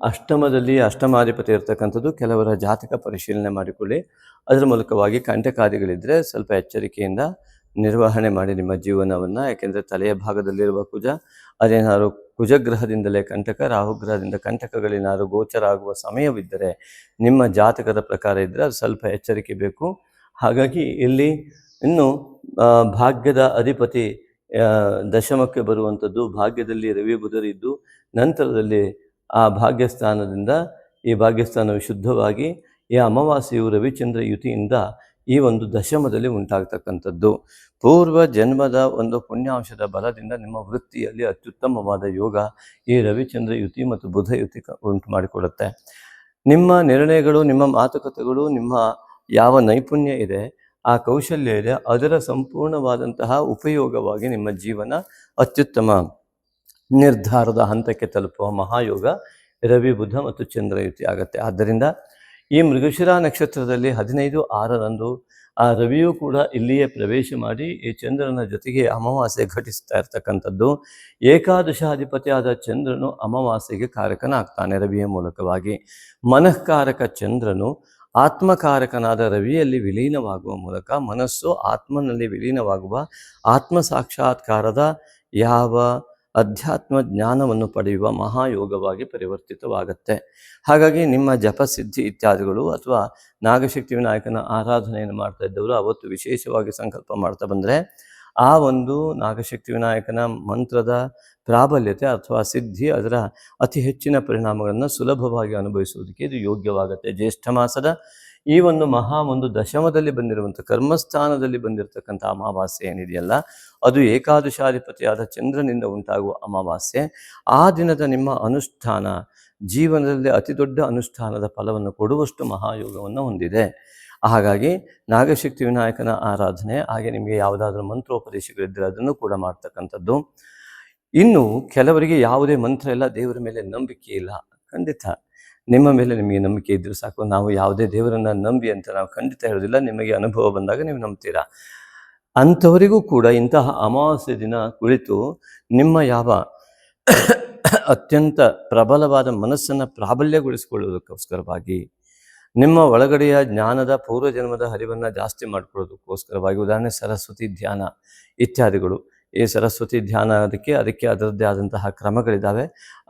ಅಷ್ಟಮಾಧಿಪತಿ ಇರತಕ್ಕಂಥದ್ದು ಕೆಲವರ ಜಾತಕ ಪರಿಶೀಲನೆ ಮಾಡಿಕೊಳ್ಳಿ. ಅದರ ಮೂಲಕವಾಗಿ ಕಂಟಕಾದಿಗಳಿದ್ದರೆ ಸ್ವಲ್ಪ ಎಚ್ಚರಿಕೆಯಿಂದ ನಿರ್ವಹಣೆ ಮಾಡಿ ನಿಮ್ಮ ಜೀವನವನ್ನು. ಯಾಕೆಂದರೆ ತಲೆಯ ಭಾಗದಲ್ಲಿರುವ ಕುಜ, ಅದೇನಾದ್ರು ಕುಜಗ್ರಹದಿಂದಲೇ ಕಂಟಕ, ರಾಹುಗ್ರಹದಿಂದ ಕಂಟಕಗಳೇನಾದ್ರು ಗೋಚರ ಆಗುವ ಸಮಯವಿದ್ದರೆ ನಿಮ್ಮ ಜಾತಕದ ಪ್ರಕಾರ ಇದ್ದರೆ ಅದು ಸ್ವಲ್ಪ ಎಚ್ಚರಿಕೆ ಬೇಕು. ಹಾಗಾಗಿ ಇಲ್ಲಿ ಇನ್ನು ಭಾಗ್ಯದ ಅಧಿಪತಿ ದಶಮಕ್ಕೆ ಬರುವಂಥದ್ದು, ಭಾಗ್ಯದಲ್ಲಿ ರವಿ ಬುಧರಿದ್ದು ನಂತರದಲ್ಲಿ ಆ ಭಾಗ್ಯಸ್ಥಾನದಿಂದ ಈ ಭಾಗ್ಯಸ್ಥಾನವು ಶುದ್ಧವಾಗಿ ಈ ಅಮಾವಾಸ್ಯೆಯು ರವಿಚಂದ್ರ ಯುತಿಯಿಂದ ಈ ಒಂದು ದಶಮದಲ್ಲಿ ಉಂಟಾಗ್ತಕ್ಕಂಥದ್ದು. ಪೂರ್ವ ಜನ್ಮದ ಒಂದು ಪುಣ್ಯಾಂಶದ ಬಲದಿಂದ ನಿಮ್ಮ ವೃತ್ತಿಯಲ್ಲಿ ಅತ್ಯುತ್ತಮವಾದ ಯೋಗ ಈ ರವಿಚಂದ್ರ ಯುತಿ ಮತ್ತು ಬುಧ ಯುತಿ ಉಂಟು ಮಾಡಿಕೊಡುತ್ತೆ. ನಿಮ್ಮ ನಿರ್ಣಯಗಳು, ನಿಮ್ಮ ಮಾತುಕತೆಗಳು, ನಿಮ್ಮ ಯಾವ ನೈಪುಣ್ಯ ಇದೆ, ಆ ಕೌಶಲ್ಯ ಇದೆ, ಅದರ ಸಂಪೂರ್ಣವಾದಂತಹ ಉಪಯೋಗವಾಗಿ ನಿಮ್ಮ ಜೀವನ ಅತ್ಯುತ್ತಮ ನಿರ್ಧಾರದ ಹಂತಕ್ಕೆ ತಲುಪುವ ಮಹಾಯೋಗ ರವಿ ಬುಧ ಮತ್ತು ಚಂದ್ರ ಯುತಿ ಆಗುತ್ತೆ. ಆದ್ದರಿಂದ ಈ ಮೃಗಶಿರ ನಕ್ಷತ್ರದಲ್ಲಿ 15/6ರಂದು ಆ ರವಿಯೂ ಕೂಡ ಇಲ್ಲಿಯೇ ಪ್ರವೇಶ ಮಾಡಿ ಈ ಚಂದ್ರನ ಜೊತೆಗೆ ಅಮಾವಾಸ್ಯೆ ಘಟಿಸ್ತಾ ಇರ್ತಕ್ಕಂಥದ್ದು. ಏಕಾದಶಾಧಿಪತಿಯಾದ ಚಂದ್ರನು ಅಮಾವಾಸ್ಯೆಗೆ ಕಾರಕನಾಗ್ತಾನೆ ರವಿಯ ಮೂಲಕವಾಗಿ. ಮನಃಕಾರಕ ಚಂದ್ರನು ಆತ್ಮಕಾರಕನಾದ ರವಿಯಲ್ಲಿ ವಿಲೀನವಾಗುವ ಮೂಲಕ ಮನಸ್ಸು ಆತ್ಮನಲ್ಲಿ ವಿಲೀನವಾಗುವ ಆತ್ಮ ಸಾಕ್ಷಾತ್ಕಾರದ ಯಾವ ಅಧ್ಯಾತ್ಮ ಜ್ಞಾನವನ್ನು ಪಡೆಯುವ ಮಹಾಯೋಗವಾಗಿ ಪರಿವರ್ತಿತವಾಗುತ್ತೆ. ಹಾಗಾಗಿ ನಿಮ್ಮ ಜಪಸಿದ್ಧಿ ಇತ್ಯಾದಿಗಳು ಅಥವಾ ನಾಗಶಕ್ತಿ ವಿನಾಯಕನ ಆರಾಧನೆಯನ್ನು ಮಾಡ್ತಾ ಇದ್ದವರು ಅವತ್ತು ವಿಶೇಷವಾಗಿ ಸಂಕಲ್ಪ ಮಾಡ್ತಾ ಬಂದರೆ ಆ ಒಂದು ನಾಗಶಕ್ತಿ ವಿನಾಯಕನ ಮಂತ್ರದ ಪ್ರಾಬಲ್ಯತೆ ಅಥವಾ ಸಿದ್ಧಿ, ಅದರ ಅತಿ ಹೆಚ್ಚಿನ ಪರಿಣಾಮಗಳನ್ನು ಸುಲಭವಾಗಿ ಅನುಭವಿಸುವುದಕ್ಕೆ ಇದು ಯೋಗ್ಯವಾಗುತ್ತೆ. ಜ್ಯೇಷ್ಠ ಮಾಸದ ಈ ಒಂದು ದಶಮದಲ್ಲಿ ಬಂದಿರುವಂಥ ಕರ್ಮಸ್ಥಾನದಲ್ಲಿ ಬಂದಿರತಕ್ಕಂಥ ಅಮಾವಾಸ್ಯೆ ಏನಿದೆಯಲ್ಲ, ಅದು ಏಕಾದಶಾಧಿಪತಿಯಾದ ಚಂದ್ರನಿಂದ ಉಂಟಾಗುವ ಅಮಾವಾಸ್ಯೆ. ಆ ದಿನದ ನಿಮ್ಮ ಅನುಷ್ಠಾನ ಜೀವನದಲ್ಲಿ ಅತಿ ದೊಡ್ಡ ಅನುಷ್ಠಾನದ ಫಲವನ್ನು ಕೊಡುವಷ್ಟು ಮಹಾಯೋಗವನ್ನು ಹೊಂದಿದೆ. ಹಾಗಾಗಿ ನಾಗಶಕ್ತಿ ವಿನಾಯಕನ ಆರಾಧನೆ, ಹಾಗೆ ನಿಮಗೆ ಯಾವುದಾದ್ರೂ ಮಂತ್ರೋಪದೇಶಗಳಿದ್ದರೆ ಅದನ್ನು ಕೂಡ ಮಾಡ್ತಕ್ಕಂಥದ್ದು. ಇನ್ನು ಕೆಲವರಿಗೆ ಯಾವುದೇ ಮಂತ್ರ ಇಲ್ಲ, ದೇವರ ಮೇಲೆ ನಂಬಿಕೆ ಇಲ್ಲ. ಖಂಡಿತ ನಿಮ್ಮ ಮೇಲೆ ನಿಮಗೆ ನಂಬಿಕೆ ಇದ್ದರೂ ಸಾಕು. ನಾವು ಯಾವುದೇ ದೇವರನ್ನು ನಂಬಿ ಅಂತ ನಾವು ಖಂಡಿತ ಹೇಳೋದಿಲ್ಲ. ನಿಮಗೆ ಅನುಭವ ಬಂದಾಗ ನೀವು ನಂಬ್ತೀರಾ. ಅಂಥವರಿಗೂ ಕೂಡ ಇಂತಹ ಅಮಾವಾಸ್ಯೆ ದಿನ ಕುಳಿತು ನಿಮ್ಮ ಯಾವ ಅತ್ಯಂತ ಪ್ರಬಲವಾದ ಮನಸ್ಸನ್ನು ಪ್ರಾಬಲ್ಯಗೊಳಿಸಿಕೊಳ್ಳುವುದಕ್ಕೋಸ್ಕರವಾಗಿ, ನಿಮ್ಮ ಒಳಗಡೆಯ ಜ್ಞಾನದ ಪೂರ್ವಜನ್ಮದ ಹರಿವನ್ನು ಜಾಸ್ತಿ ಮಾಡಿಕೊಳ್ಳೋದಕ್ಕೋಸ್ಕರವಾಗಿ, ಉದಾಹರಣೆ ಸರಸ್ವತಿ ಧ್ಯಾನ ಇತ್ಯಾದಿಗಳು. ಈ ಸರಸ್ವತಿ ಧ್ಯಾನ ಅದಕ್ಕೆ ಅದರದ್ದೇ ಆದಂತಹ ಕ್ರಮಗಳಿದ್ದಾವೆ.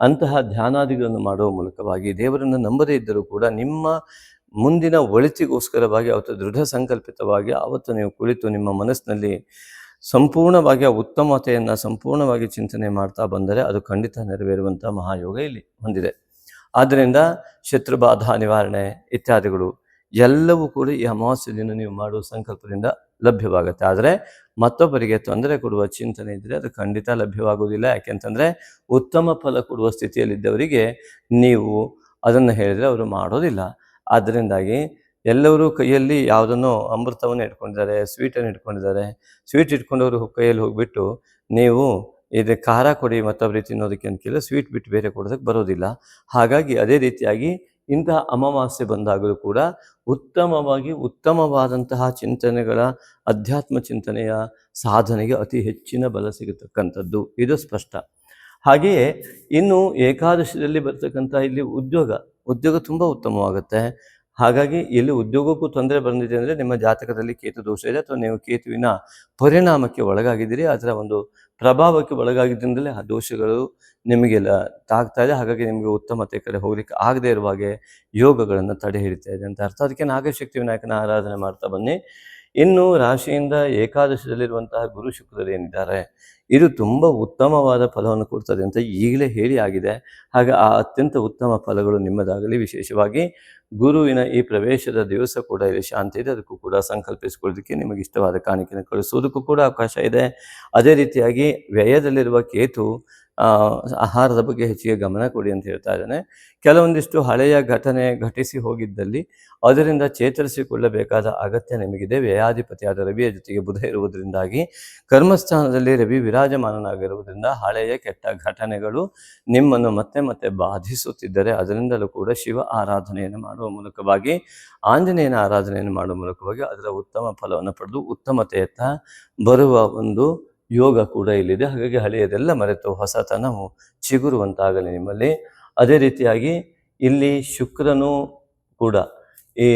ಅಂತಹ ಧ್ಯಾನಾದಿಗಳನ್ನು ಮಾಡುವ ಮೂಲಕವಾಗಿ ದೇವರನ್ನು ನಂಬದೇ ಇದ್ದರೂ ಕೂಡ ನಿಮ್ಮ ಮುಂದಿನ ಒಳಿತಿಗೋಸ್ಕರವಾಗಿ ಅವತ್ತು ದೃಢ ಸಂಕಲ್ಪಿತವಾಗಿ ಅವತ್ತು ನೀವು ಕುಳಿತು ನಿಮ್ಮ ಮನಸ್ಸಿನಲ್ಲಿ ಸಂಪೂರ್ಣವಾಗಿ ಆ ಉತ್ತಮತೆಯನ್ನು ಸಂಪೂರ್ಣವಾಗಿ ಚಿಂತನೆ ಮಾಡ್ತಾ ಬಂದರೆ ಅದು ಖಂಡಿತ ನೆರವೇರುವಂಥ ಮಹಾಯೋಗ ಇಲ್ಲಿ ಹೊಂದಿದೆ. ಆದ್ದರಿಂದ ಶತ್ರುಬಾಧ ನಿವಾರಣೆ ಇತ್ಯಾದಿಗಳು ಎಲ್ಲವೂ ಕೂಡ ಈ ಅಮಾವಾಸ್ಯೆ ದಿನ ನೀವು ಮಾಡುವ ಸಂಕಲ್ಪದಿಂದ ಲಭ್ಯವಾಗುತ್ತೆ. ಆದರೆ ಮತ್ತೊಬ್ಬರಿಗೆ ತೊಂದರೆ ಕೊಡುವ ಚಿಂತನೆ ಇದ್ದರೆ ಅದು ಖಂಡಿತ ಲಭ್ಯವಾಗುವುದಿಲ್ಲ. ಯಾಕೆಂತಂದರೆ ಉತ್ತಮ ಫಲ ಕೊಡುವ ಸ್ಥಿತಿಯಲ್ಲಿದ್ದವರಿಗೆ ನೀವು ಅದನ್ನು ಹೇಳಿದರೆ ಅವರು ಮಾಡೋದಿಲ್ಲ. ಆದ್ದರಿಂದಾಗಿ ಎಲ್ಲರೂ ಕೈಯಲ್ಲಿ ಯಾವುದನ್ನೋ ಅಮೃತವನ್ನು ಇಟ್ಕೊಂಡಿದ್ದಾರೆ, ಸ್ವೀಟನ್ನು ಇಟ್ಕೊಂಡಿದ್ದಾರೆ. ಸ್ವೀಟ್ ಇಟ್ಕೊಂಡವರು ಕೈಯಲ್ಲಿ ಹೋಗಿಬಿಟ್ಟು ನೀವು ಇದು ಖಾರ ಕೊಡಿ ಮತ್ತೊಬ್ಬರಿಗೆ ತಿನ್ನೋದಕ್ಕೆ ಅಂತ ಕೇಳಿದ್ರೆ ಸ್ವೀಟ್ ಬಿಟ್ಟು ಬೇರೆ ಕೊಡೋದಕ್ಕೆ ಬರೋದಿಲ್ಲ. ಹಾಗಾಗಿ ಅದೇ ರೀತಿಯಾಗಿ ಇಂತಹ ಅಮಾವಾಸ್ಯೆ ಬಂದಾಗಲೂ ಕೂಡ ಉತ್ತಮವಾದಂತಹ ಚಿಂತನೆಗಳ ಅಧ್ಯಾತ್ಮ ಚಿಂತನೆಯ ಸಾಧನೆಗೆ ಅತಿ ಹೆಚ್ಚಿನ ಬಲ ಸಿಗತಕ್ಕಂಥದ್ದು, ಇದು ಸ್ಪಷ್ಟ. ಹಾಗೆಯೇ ಇನ್ನು ಏಕಾದಶಿಯಲ್ಲಿ ಬರ್ತಕ್ಕಂಥ ಇಲ್ಲಿ ಉದ್ಯೋಗ ತುಂಬ ಉತ್ತಮವಾಗುತ್ತೆ. ಹಾಗಾಗಿ ಇಲ್ಲಿ ಉದ್ಯೋಗಕ್ಕೂ ತೊಂದರೆ ಬಂದಿದೆ ಅಂದರೆ ನಿಮ್ಮ ಜಾತಕದಲ್ಲಿ ಕೇತು ದೋಷ ಇದೆ ಅಥವಾ ನೀವು ಕೇತುವಿನ ಪರಿಣಾಮಕ್ಕೆ ಒಳಗಾಗಿದ್ದೀರಿ, ಅದರ ಒಂದು ಪ್ರಭಾವಕ್ಕೆ ಒಳಗಾಗಿದ್ದರಿಂದಲೇ ಆ ದೋಷಗಳು ನಿಮಗೆಲ್ಲ ತಾಗ್ತಾ ಇದೆ. ಹಾಗಾಗಿ ನಿಮಗೆ ಉತ್ತಮತೆ ಕಡೆ ಹೋಗ್ಲಿಕ್ಕೆ ಆಗದೇ ಇರುವ ಹಾಗೆ ಯೋಗಗಳನ್ನು ತಡೆ ಹಿಡಿತಾ ಇದೆ ಅಂತ ಅರ್ಥ. ಅದಕ್ಕೆ ನಾಗಶಕ್ತಿ ವಿನಾಯಕನ ಆರಾಧನೆ ಮಾಡ್ತಾ ಬನ್ನಿ. ಇನ್ನು ರಾಶಿಯಿಂದ ಏಕಾದಶದಲ್ಲಿರುವಂತಹ ಗುರು ಶುಕ್ರರು ಏನಿದ್ದಾರೆ, ಇದು ತುಂಬ ಉತ್ತಮವಾದ ಫಲವನ್ನು ಕೊಡ್ತದೆ ಅಂತ ಈಗಲೇ ಹೇಳಿ ಆಗಿದೆ. ಹಾಗೆ ಆ ಅತ್ಯಂತ ಉತ್ತಮ ಫಲಗಳು ನಿಮ್ಮದಾಗಲಿ. ವಿಶೇಷವಾಗಿ ಗುರುವಿನ ಈ ಪ್ರವೇಶದ ದಿವಸ ಕೂಡ ಇಲ್ಲಿ ಶಾಂತಿ ಇದೆ, ಅದಕ್ಕೂ ಕೂಡ ಸಂಕಲ್ಪಿಸಿಕೊಳ್ಳೋದಕ್ಕೆ ನಿಮಗೆ ಇಷ್ಟವಾದ ಕಾಣಿಕೆಯನ್ನು ಕಳಿಸೋದಕ್ಕೂ ಕೂಡ ಅವಕಾಶ ಇದೆ. ಅದೇ ರೀತಿಯಾಗಿ ವ್ಯಯದಲ್ಲಿರುವ ಕೇತು ಆಹಾರದ ಬಗ್ಗೆ ಹೆಚ್ಚಿಗೆ ಗಮನ ಕೊಡಿ ಅಂತ ಹೇಳ್ತಾ ಇದ್ದಾನೆ. ಕೆಲವೊಂದಿಷ್ಟು ಹಳೆಯ ಘಟನೆ ಘಟಿಸಿ ಹೋಗಿದ್ದಲ್ಲಿ ಅದರಿಂದ ಚೇತರಿಸಿಕೊಳ್ಳಬೇಕಾದ ಅಗತ್ಯ ನಿಮಗಿದೆ. ವ್ಯಯಾಧಿಪತಿಯಾದ ರವಿಯ ಜೊತೆಗೆ ಬುಧ ಇರುವುದರಿಂದಾಗಿ ಕರ್ಮಸ್ಥಾನದಲ್ಲಿ ರವಿ ವಿರಾಜಮಾನನಾಗಿರುವುದರಿಂದ ಹಳೆಯ ಕೆಟ್ಟ ಘಟನೆಗಳು ನಿಮ್ಮನ್ನು ಮತ್ತೆ ಮತ್ತೆ ಬಾಧಿಸುತ್ತಿದ್ದರೆ ಅದರಿಂದಲೂ ಕೂಡ ಶಿವ ಆರಾಧನೆಯನ್ನು ಮಾಡುವ ಮೂಲಕವಾಗಿ, ಆಂಜನೇಯನ ಆರಾಧನೆಯನ್ನು ಮಾಡುವ ಮೂಲಕವಾಗಿ ಅದರ ಉತ್ತಮ ಫಲವನ್ನು ಪಡೆದು ಉತ್ತಮತೆಯತ್ತ ಬರುವ ಒಂದು ಯೋಗ ಕೂಡ ಇಲ್ಲಿದೆ. ಹಾಗಾಗಿ ಹಳೆಯದೆಲ್ಲ ಮರೆತು ಹೊಸತನವು ಚಿಗುರುವಂತಾಗಲಿ ನಿಮ್ಮಲ್ಲಿ. ಅದೇ ರೀತಿಯಾಗಿ ಇಲ್ಲಿ ಶುಕ್ರನು ಕೂಡ ಈ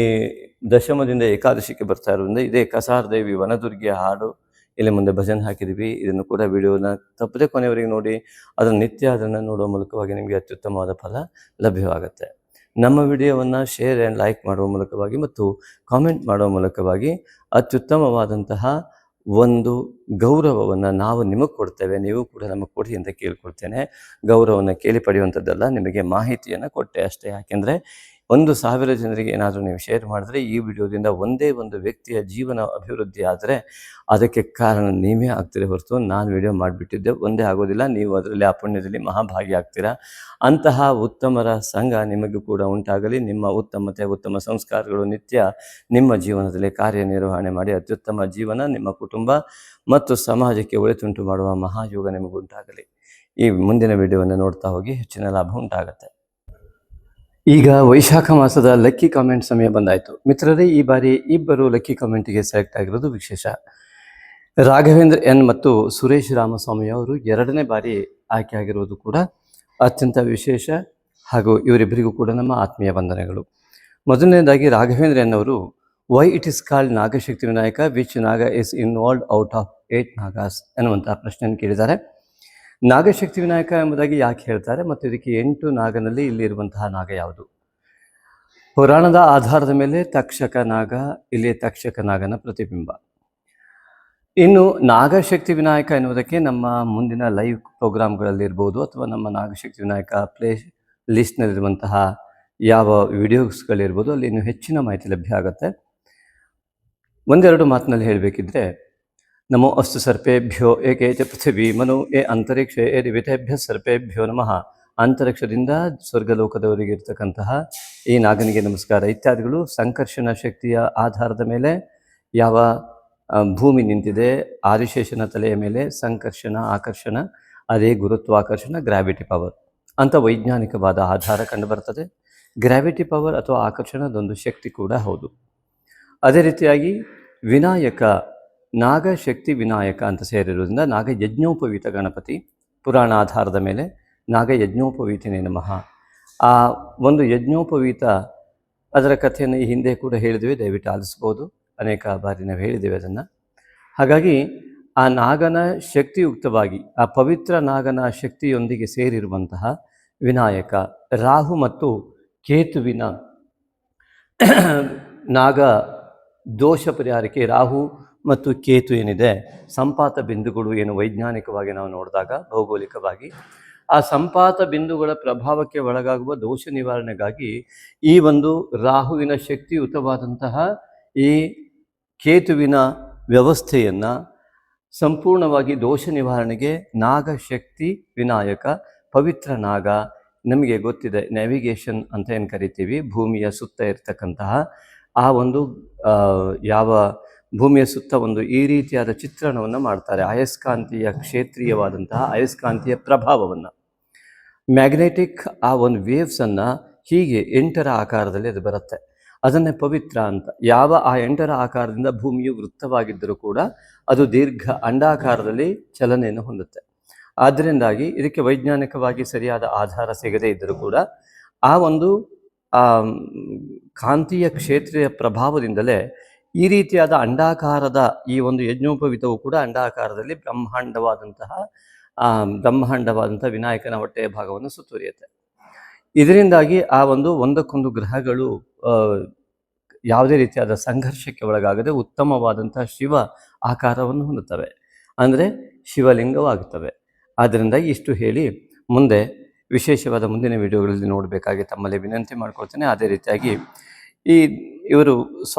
ದಶಮದಿಂದ ಏಕಾದಶಿಗೆ ಬರ್ತಾ ಇರೋದ್ರಿಂದ ಇದೇ ಕಸಾರ ದೇವಿ ವನದುರ್ಗಿಯ ಹಾಡು ಇಲ್ಲಿ ಮುಂದೆ ಭಜನೆ ಹಾಕಿದ್ದೀವಿ. ಇದನ್ನು ಕೂಡ ವಿಡಿಯೋನ ತಪ್ಪದೆ ಕೊನೆಯವರೆಗೆ ನೋಡಿ, ಅದನ್ನು ನಿತ್ಯ ಅದನ್ನು ನೋಡುವ ಮೂಲಕವಾಗಿ ನಿಮಗೆ ಅತ್ಯುತ್ತಮವಾದ ಫಲ ಲಭ್ಯವಾಗುತ್ತೆ. ನಮ್ಮ ವಿಡಿಯೋವನ್ನು ಶೇರ್ ಆ್ಯಂಡ್ ಲೈಕ್ ಮಾಡುವ ಮೂಲಕವಾಗಿ ಮತ್ತು ಕಾಮೆಂಟ್ ಮಾಡುವ ಮೂಲಕವಾಗಿ ಅತ್ಯುತ್ತಮವಾದಂತಹ ಒಂದು ಗೌರವವನ್ನು ನಾವು ನಿಮಗೆ ಕೊಡ್ತೇವೆ, ನೀವು ಕೂಡ ನಮಗೆ ಕೊಡಿ ಅಂತ ಕೇಳ್ಕೊಳ್ತೇನೆ. ಗೌರವವನ್ನು ಕೇಳಿ ಪಡೆಯುವಂಥದ್ದಲ್ಲ, ನಿಮಗೆ ಮಾಹಿತಿಯನ್ನು ಕೊಟ್ಟೆ ಅಷ್ಟೇ. ಯಾಕೆಂದರೆ 1,000 ಜನರಿಗೆ ಏನಾದರೂ ನೀವು ಶೇರ್ ಮಾಡಿದ್ರೆ ಈ ವಿಡಿಯೋದಿಂದ ಒಂದೇ ಒಂದು ವ್ಯಕ್ತಿಯ ಜೀವನ ಅಭಿವೃದ್ಧಿ ಆದರೆ ಅದಕ್ಕೆ ಕಾರಣ ನೀವೇ ಆಗ್ತೀರಿ ಹೊರತು ನಾನು ವಿಡಿಯೋ ಮಾಡಿಬಿಟ್ಟಿದ್ದೆ ಒಂದೇ ಆಗೋದಿಲ್ಲ. ನೀವು ಅದರಲ್ಲಿ ಆ ಪುಣ್ಯದಲ್ಲಿ ಮಹಾಭಾಗಿ ಆಗ್ತೀರಾ. ಅಂತಹ ಉತ್ತಮರ ಸಂಘ ನಿಮಗೂ ಕೂಡ ಉಂಟಾಗಲಿ. ನಿಮ್ಮ ಉತ್ತಮತೆ, ಉತ್ತಮ ಸಂಸ್ಕಾರಗಳು ನಿತ್ಯ ನಿಮ್ಮ ಜೀವನದಲ್ಲಿ ಕಾರ್ಯನಿರ್ವಹಣೆ ಮಾಡಿ ಅತ್ಯುತ್ತಮ ಜೀವನ ನಿಮ್ಮ ಕುಟುಂಬ ಮತ್ತು ಸಮಾಜಕ್ಕೆ ಒಳಿತುಂಟು ಮಾಡುವ ಮಹಾಯೋಗ ನಿಮಗುಂಟಾಗಲಿ. ಈ ಮುಂದಿನ ವಿಡಿಯೋವನ್ನು ನೋಡ್ತಾ ಹೋಗಿ, ಹೆಚ್ಚಿನ ಲಾಭ ಉಂಟಾಗುತ್ತೆ. ಈಗ ವೈಶಾಖ ಮಾಸದ ಲಕ್ಕಿ ಕಾಮೆಂಟ್ ಸಮಯ ಬಂದಾಯಿತು. ಮಿತ್ರರೇ, ಈ ಬಾರಿ ಇಬ್ಬರು ಲಕ್ಕಿ ಕಾಮೆಂಟಿಗೆ ಸೆಲೆಕ್ಟ್ ಆಗಿರೋದು ವಿಶೇಷ. ರಾಘವೇಂದ್ರ ಎನ್ ಮತ್ತು ಸುರೇಶ್ ರಾಮಸ್ವಾಮಿ ಅವರು 2ನೇ ಬಾರಿ ಆಯ್ಕೆ ಆಗಿರುವುದು ಕೂಡ ಅತ್ಯಂತ ವಿಶೇಷ ಹಾಗೂ ಇವರಿಬ್ಬರಿಗೂ ಕೂಡ ನಮ್ಮ ಆತ್ಮೀಯ ವಂದನೆಗಳು. ಮೊದಲನೇದಾಗಿ ರಾಘವೇಂದ್ರ ಎನ್ ಅವರು, why it is called Nagashakti Vinayaka which Naga is involved out of 8 Nagas ಎನ್ನುವಂತಹ ಪ್ರಶ್ನೆಯನ್ನು ಕೇಳಿದ್ದಾರೆ. ನಾಗಶಕ್ತಿ ವಿನಾಯಕ ಎಂಬುದಾಗಿ ಯಾಕೆ ಹೇಳ್ತಾರೆ ಮತ್ತು ಇದಕ್ಕೆ 8 ನಾಗನಲ್ಲಿ ಇಲ್ಲಿರುವಂತಹ ನಾಗ ಯಾವುದು? ಪುರಾಣದ ಆಧಾರದ ಮೇಲೆ ತಕ್ಷಕ ನಾಗ, ಇಲ್ಲಿ ತಕ್ಷಕ ನಾಗನ ಪ್ರತಿಬಿಂಬ. ಇನ್ನು ನಾಗಶಕ್ತಿ ವಿನಾಯಕ ಎನ್ನುವುದಕ್ಕೆ ನಮ್ಮ ಮುಂದಿನ ಲೈವ್ ಪ್ರೋಗ್ರಾಮ್ಗಳಲ್ಲಿರ್ಬೋದು ಅಥವಾ ನಮ್ಮ ನಾಗಶಕ್ತಿ ವಿನಾಯಕ ಪ್ಲೇ ಲಿಸ್ಟ್ನಲ್ಲಿರುವಂತಹ ಯಾವ ವಿಡಿಯೋಸ್ಗಳಿರ್ಬೋದು ಅಲ್ಲಿ ಇನ್ನೂ ಹೆಚ್ಚಿನ ಮಾಹಿತಿ ಲಭ್ಯ ಆಗುತ್ತೆ. ಒಂದೆರಡು ಮಾತಿನಲ್ಲಿ ಹೇಳಬೇಕಿದ್ರೆ, ನಮೋ ಅಸ್ತು ಸರ್ಪೇಭ್ಯೋ ಏಕೆ ಚ ಪೃಥಿವಿ ಮನು ಏ ಅಂತರಿಕ್ಷ ಏ ದಿವಿತೇಭ್ಯ ಸರ್ಪೇಭ್ಯೋ ನಮಃ. ಅಂತರಿಕ್ಷದಿಂದ ಸ್ವರ್ಗಲೋಕದವರಿಗೆ ಇರ್ತಕ್ಕಂತಹ ಈ ನಾಗನಿಗೆ ನಮಸ್ಕಾರ ಇತ್ಯಾದಿಗಳು ಸಂಕರ್ಷಣ ಶಕ್ತಿಯ ಆಧಾರದ ಮೇಲೆ ಯಾವ ಭೂಮಿ ನಿಂತಿದೆ, ಆದಿಶೇಷನ ತಲೆಯ ಮೇಲೆ ಸಂಕರ್ಷಣ ಆಕರ್ಷಣ, ಅದೇ ಗುರುತ್ವಾಕರ್ಷಣ, ಗ್ರಾವಿಟಿ ಪವರ್ ಅಂತ ವೈಜ್ಞಾನಿಕವಾದ ಆಧಾರ ಕಂಡುಬರ್ತದೆ. ಗ್ರಾವಿಟಿ ಪವರ್ ಅಥವಾ ಆಕರ್ಷಣ ಅದೊಂದು ಶಕ್ತಿ ಕೂಡ ಹೌದು. ಅದೇ ರೀತಿಯಾಗಿ ವಿನಾಯಕ, ನಾಗಶಕ್ತಿ ವಿನಾಯಕ ಅಂತ ಸೇರಿರುವುದರಿಂದ ನಾಗ ಯಜ್ಞೋಪವೀತ ಗಣಪತಿ, ಪುರಾಣ ಆಧಾರದ ಮೇಲೆ ನಾಗ ಯಜ್ಞೋಪವೀತನೇ ನಮಃ. ಆ ಒಂದು ಯಜ್ಞೋಪವೀತ ಅದರ ಕಥೆಯನ್ನು ಈ ಹಿಂದೆ ಕೂಡ ಹೇಳಿದ್ದೇವೆ, ದಯವಿಟ್ಟು ಆಲಿಸ್ಬೋದು. ಅನೇಕ ಬಾರಿ ನಾವು ಹೇಳಿದ್ದೇವೆ ಅದನ್ನು. ಹಾಗಾಗಿ ಆ ನಾಗನ ಶಕ್ತಿಯುಕ್ತವಾಗಿ ಆ ಪವಿತ್ರ ನಾಗನ ಶಕ್ತಿಯೊಂದಿಗೆ ಸೇರಿರುವಂತಹ ವಿನಾಯಕ, ರಾಹು ಮತ್ತು ಕೇತುವಿನ ನಾಗ ದೋಷ ಪರಿಹಾರಕ್ಕೆ ರಾಹು ಮತ್ತು ಕೇತು ಏನಿದೆ ಸಂಪಾತ ಬಿಂದುಗಳು ಏನು ವೈಜ್ಞಾನಿಕವಾಗಿ ನಾವು ನೋಡಿದಾಗ ಭೌಗೋಳಿಕವಾಗಿ ಆ ಸಂಪಾತ ಬಿಂದುಗಳ ಪ್ರಭಾವಕ್ಕೆ ಒಳಗಾಗುವ ದೋಷ ನಿವಾರಣೆಗಾಗಿ ಈ ಒಂದು ರಾಹುವಿನ ಶಕ್ತಿಯುತವಾದಂತಹ ಈ ಕೇತುವಿನ ವ್ಯವಸ್ಥೆಯನ್ನು ಸಂಪೂರ್ಣವಾಗಿ ದೋಷ ನಿವಾರಣೆಗೆ ನಾಗಶಕ್ತಿ ವಿನಾಯಕ, ಪವಿತ್ರ ನಾಗ, ನಮಗೆ ಗೊತ್ತಿದೆ ನ್ಯಾವಿಗೇಷನ್ ಅಂತ ಏನು ಕರಿತೀವಿ, ಭೂಮಿಯ ಸುತ್ತ ಇರ್ತಕ್ಕಂತಹ ಆ ಒಂದು ಯಾವ ಭೂಮಿಯ ಸುತ್ತ ಒಂದು ಈ ರೀತಿಯಾದ ಚಿತ್ರಣವನ್ನು ಮಾಡ್ತಾರೆ. ಅಯಸ್ಕಾಂತೀಯ ಕ್ಷೇತ್ರೀಯವಾದಂತಹ ಅಯಸ್ಕಾಂತೀಯ ಪ್ರಭಾವವನ್ನು, ಮ್ಯಾಗ್ನೆಟಿಕ್ ಆ ಒಂದು ವೇವ್ಸನ್ನು ಹೀಗೆ 8ರ ಆಕಾರದಲ್ಲಿ ಅದು ಬರುತ್ತೆ. ಅದನ್ನೇ ಪವಿತ್ರ ಅಂತ. ಯಾವ ಆ 8ರ ಆಕಾರದಿಂದ ಭೂಮಿಯು ವೃತ್ತವಾಗಿದ್ದರೂ ಕೂಡ ಅದು ದೀರ್ಘ ಅಂಡಾಕಾರದಲ್ಲಿ ಚಲನೆಯನ್ನು ಹೊಂದುತ್ತೆ. ಆದ್ದರಿಂದಾಗಿ ಇದಕ್ಕೆ ವೈಜ್ಞಾನಿಕವಾಗಿ ಸರಿಯಾದ ಆಧಾರ ಸಿಗದೇ ಇದ್ದರೂ ಕೂಡ ಆ ಒಂದು ಕಾಂತೀಯ ಕ್ಷೇತ್ರೀಯ ಪ್ರಭಾವದಿಂದಲೇ ಈ ರೀತಿಯಾದ ಅಂಡಾಕಾರದ ಈ ಒಂದು ಯಜ್ಞೋಪವೀತವು ಕೂಡ ಅಂಡಾಕಾರದಲ್ಲಿ ಬ್ರಹ್ಮಾಂಡವಾದಂಥ ವಿನಾಯಕನ ಹೊಟ್ಟೆಯ ಭಾಗವನ್ನು ಸುತ್ತುವರಿಯುತ್ತೆ. ಇದರಿಂದಾಗಿ ಆ ಒಂದಕ್ಕೊಂದು ಗ್ರಹಗಳು ಯಾವುದೇ ರೀತಿಯಾದ ಸಂಘರ್ಷಕ್ಕೆ ಒಳಗಾಗದೆ ಉತ್ತಮವಾದಂಥ ಶಿವ ಆಕಾರವನ್ನು ಹೊಂದುತ್ತವೆ, ಅಂದರೆ ಶಿವಲಿಂಗವಾಗುತ್ತವೆ. ಆದ್ದರಿಂದಾಗಿ ಇಷ್ಟು ಹೇಳಿ ಮುಂದೆ ವಿಶೇಷವಾದ ಮುಂದಿನ ವಿಡಿಯೋಗಳಲ್ಲಿ ನೋಡಬೇಕಾಗಿ ತಮ್ಮಲ್ಲಿ ವಿನಂತಿ ಮಾಡ್ಕೊಳ್ತೇನೆ. ಅದೇ ರೀತಿಯಾಗಿ ಇವರು